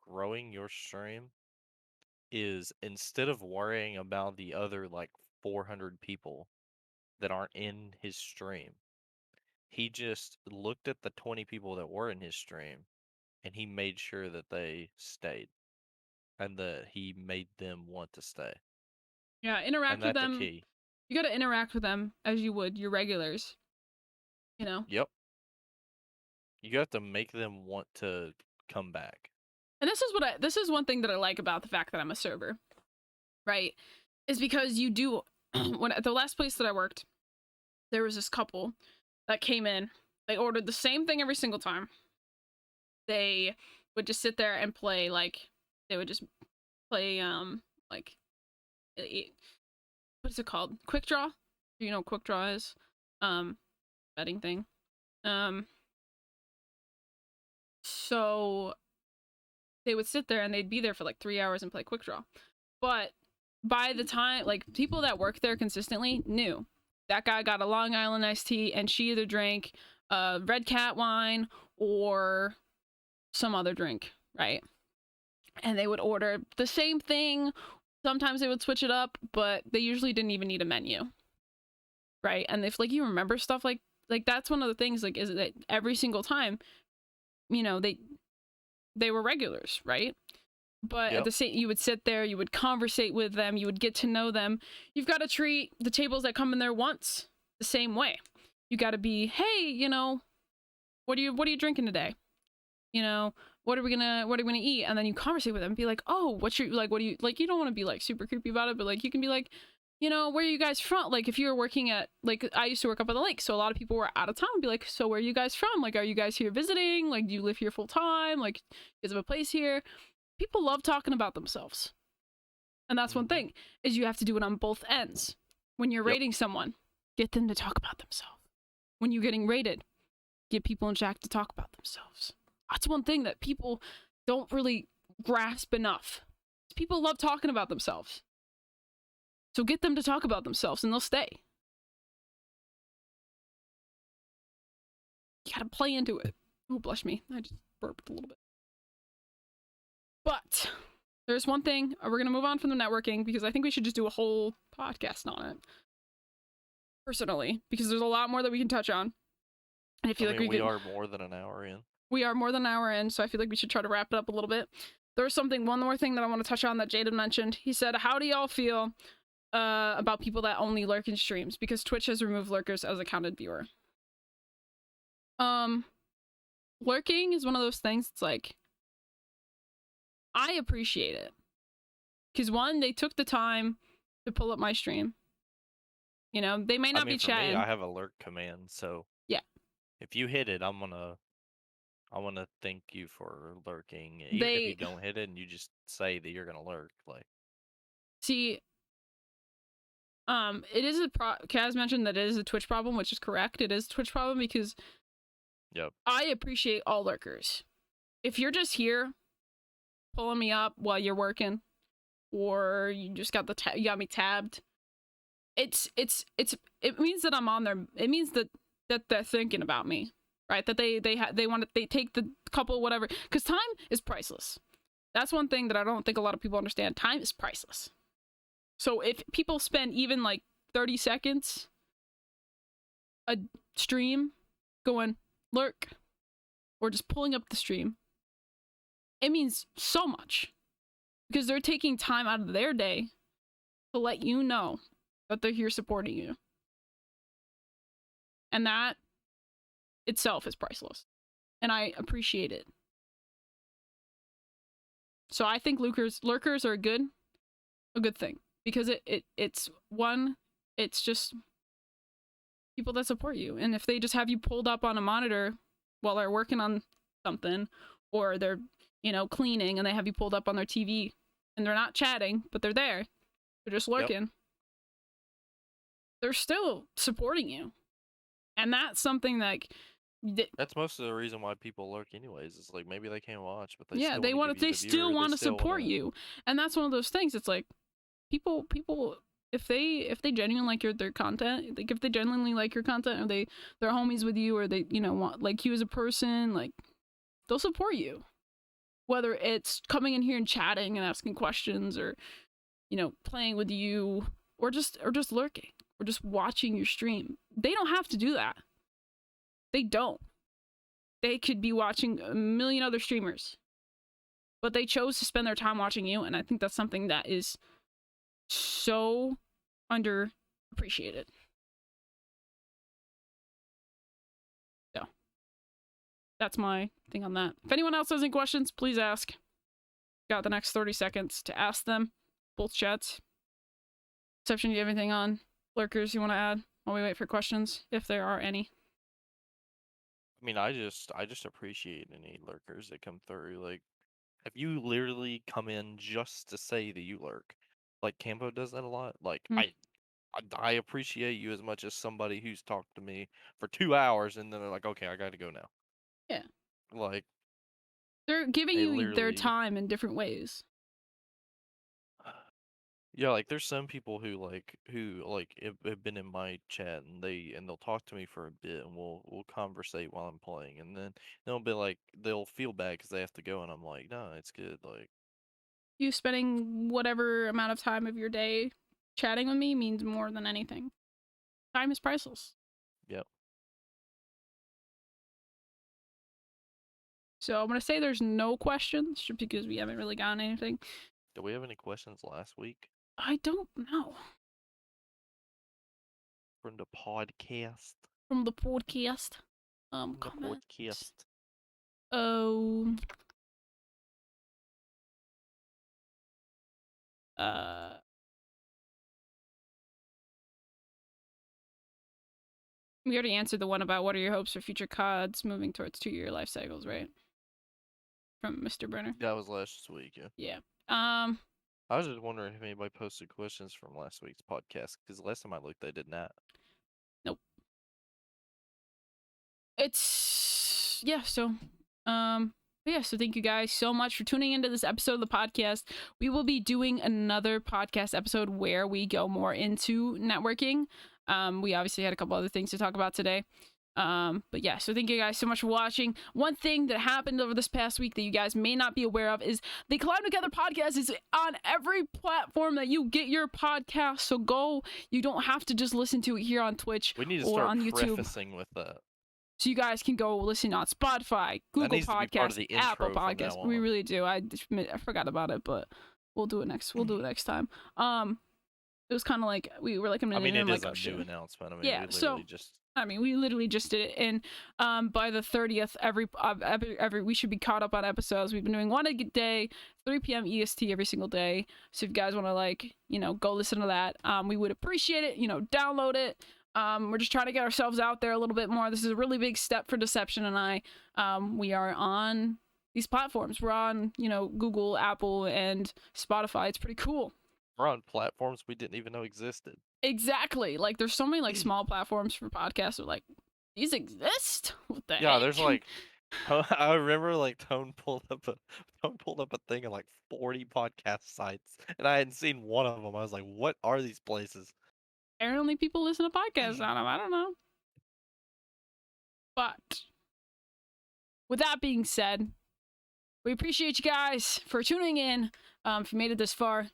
growing your stream is instead of worrying about the other like 400 people that aren't in his stream, he just looked at the 20 people that were in his stream and he made sure that they stayed and that he made them want to stay. Yeah, And interact with that's a them. key. You got to interact with them as you would your regulars. You know? Yep. You have to make them want to come back. And this is one thing that I like about the fact that I'm a server, right? Is because you do when at the last place that I worked, there was this couple that came in. They ordered the same thing every single time. They would just sit there and play like they would just play like what is it called? Quick draw? Do you know what quick draw is? Betting thing. So they would sit there and they'd be there for like 3 hours and play quick draw. But by the time, like, people that work there consistently knew that guy got a Long Island iced tea and she either drank Red Cat wine or some other drink, right? And they would order the same thing. Sometimes they would switch it up, but they usually didn't even need a menu, right? And if like you remember stuff like that's one of the things, like, is that every single time, you know, they were regulars, right? But at the same, you would sit there, you would conversate with them, you would get to know them. You've got to treat the tables that come in there once the same way. You got to be, hey, you know, what are you drinking today? You know, what are we gonna eat? And then you conversate with them and be like, oh, what's your, like, what do you, like, you don't want to be like super creepy about it, but like you can be like, you know, where are you guys from? Like, if you were working at, like, I used to work up at the lake, so a lot of people were out of town. Be like, so where are you guys from? Like, are you guys here visiting? Like, do you live here full time? Like, is there a place here? People love talking about themselves. And that's one thing, is you have to do it on both ends. When you're rating someone, get them to talk about themselves. When you're getting rated, get people in chat to talk about themselves. That's one thing that people don't really grasp enough. People love talking about themselves. So get them to talk about themselves and they'll stay. You gotta play into it. Oh, blush me. I just burped a little bit. But there's one thing. We're going to move on from the networking because I think we should just do a whole podcast on it. Personally, because there's a lot more that we can touch on. And I feel like we are more than an hour in. We are more than an hour in, so I feel like we should try to wrap it up a little bit. There's one more thing that I want to touch on that Jaden mentioned. He said, how do y'all feel about people that only lurk in streams? Because Twitch has removed lurkers as a counted viewer. Lurking is one of those things, it's like, I appreciate it. Because one, they took the time to pull up my stream. You know, they may not be chatting. Me, I have a lurk command, so yeah. If you hit it, I wanna thank you for lurking. Even if you don't hit it and you just say that you're gonna lurk, like. See, it is Kaz mentioned that it is a Twitch problem, which is correct. It is a Twitch problem because I appreciate all lurkers. If you're just here pulling me up while you're working, or you just got you got me tabbed, it means that I'm on there. It means that they're thinking about me, right? That they take the couple whatever, because time is priceless. That's one thing that I don't think a lot of people understand. Time is priceless. So if people spend even like 30 seconds a stream going lurk or just pulling up the stream, it means so much, because they're taking time out of their day to let you know that they're here supporting you. And that itself is priceless. And I appreciate it. So I think lurkers are a good thing. Because it's one, it's just people that support you. And if they just have you pulled up on a monitor while they're working on something, or they're, cleaning and they have you pulled up on their TV and they're not chatting, but they're there, they're just lurking, yep. They're still supporting you. And that's something like that's most of the reason why people lurk anyways. It's like maybe they can't watch, but they still want to support you. And that's one of those things. It's like people if they genuinely like their content, like if they genuinely like your content, or they're homies with you, or they want like you as a person, like they'll support you. Whether it's coming in here and chatting and asking questions, or playing with you, or just lurking, or just watching your stream. They don't have to do that. They don't. They could be watching a million other streamers, but they chose to spend their time watching you, and I think that's something that is so underappreciated. So that's my thing on that. If anyone else has any questions, please ask. Got the next 30 seconds to ask them. Both chats. Exception, do you have anything on lurkers you want to add while we wait for questions, if there are any? I mean, I just appreciate any lurkers that come through. Like, if you literally come in just to say that you lurk, like Campo does that a lot. Like, I appreciate you as much as somebody who's talked to me for 2 hours and then they're like, okay, I got to go now. Yeah. Like, they're giving you their time in different ways. Yeah, like there's some people who have been in my chat, and they'll talk to me for a bit, and we'll conversate while I'm playing, and then they'll be like, they'll feel bad because they have to go, and I'm like, no, it's good. Like, you spending whatever amount of time of your day chatting with me means more than anything. Time is priceless. Yep. So I'm gonna say there's no questions, just because we haven't really gotten anything. Did we have any questions last week? I don't know. From the podcast. From the podcast. From the podcast. Oh. We already answered the one about what are your hopes for future CODs moving towards 2-year life cycles, right? From Mr. Brenner. That was last week, yeah. Yeah. I was just wondering if anybody posted questions from last week's podcast, because last time I looked, they did not. Nope. It's so so thank you guys so much for tuning into this episode of the podcast. We will be doing another podcast episode where we go more into networking. We obviously had a couple other things to talk about today. But yeah, so thank you guys so much for watching. One thing that happened over this past week that you guys may not be aware of is the Climb Together podcast is on every platform that you get your podcast. So go, you don't have to just listen to it here on Twitch or on YouTube. Prefacing with that. So you guys can go listen on Spotify, Google Podcasts, Apple Podcasts. We really do. I forgot about it, but we'll do it next. We'll do it next time. It was kind of like we were like a minute. I mean, it is like, a new announcement. I mean, yeah. We literally just did it, and by the 30th, every we should be caught up on episodes. We've been doing one a day, 3 p.m. EST every single day. So if you guys want to go listen to that, we would appreciate it. Download it. We're just trying to get ourselves out there a little bit more. This is a really big step for Deception and I. We are on these platforms. We're on, Google, Apple, and Spotify. It's pretty cool. We're on platforms we didn't even know existed. Exactly. Like, there's so many small platforms for podcasts. That are like, these exist. What the yeah, heck? There's I remember Tone pulled up a thing of 40 podcast sites, and I hadn't seen one of them. I was like, what are these places? Apparently people listen to podcasts on them. I don't know. But with that being said, we appreciate you guys for tuning in. If you made it this far,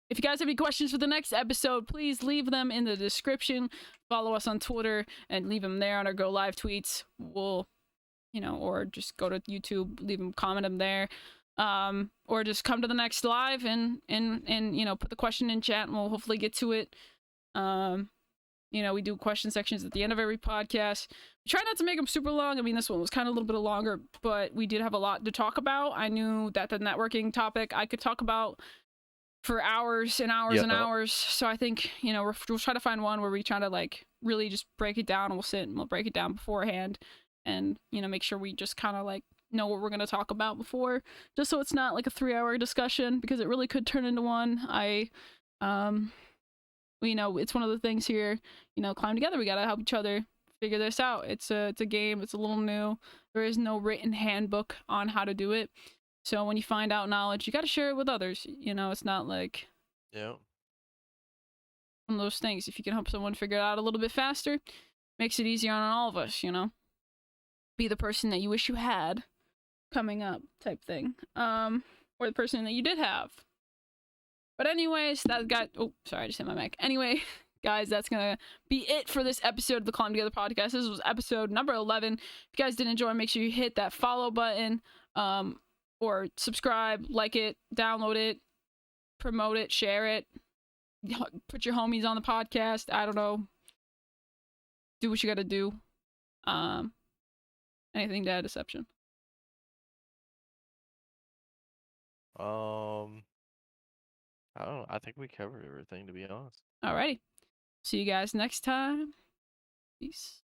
if you guys have any questions for the next episode, please leave them in the description. Follow us on Twitter and leave them there on our Go Live tweets. We'll, or just go to YouTube, comment them there. Or just come to the next live and put the question in chat, and we'll hopefully get to it. You know, we do question sections at the end of every podcast. We try not to make them super long. I mean, this one was kind of a little bit longer, but we did have a lot to talk about. I knew that the networking topic I could talk about for hours and hours and hours. So I think, you know, we'll try to find one where we try to like really just break it down, and we'll sit and we'll break it down beforehand and, you know, make sure we just kind of like know what we're going to talk about before, just so it's not like a 3-hour discussion, because it really could turn into one. You know, it's one of the things here, you know, climb together. We got to help each other figure this out. It's a game. It's a little new. There is no written handbook on how to do it. So when you find out knowledge, you got to share it with others. You know, it's not like one of those things. If you can help someone figure it out a little bit faster, makes it easier on all of us, you know. Be the person that you wish you had coming up type thing. Or the person that you did have. But anyways, that got... Oh, sorry, I just hit my mic. Anyway, guys, that's gonna be it for this episode of the Climb Together podcast. This was episode number 11. If you guys did enjoy, make sure you hit that follow button. Or subscribe, like it, download it, promote it, share it, put your homies on the podcast. I don't know. Do what you gotta do. Anything to add, Deception? I don't know. I think we covered everything, to be honest. Alrighty. See you guys next time. Peace.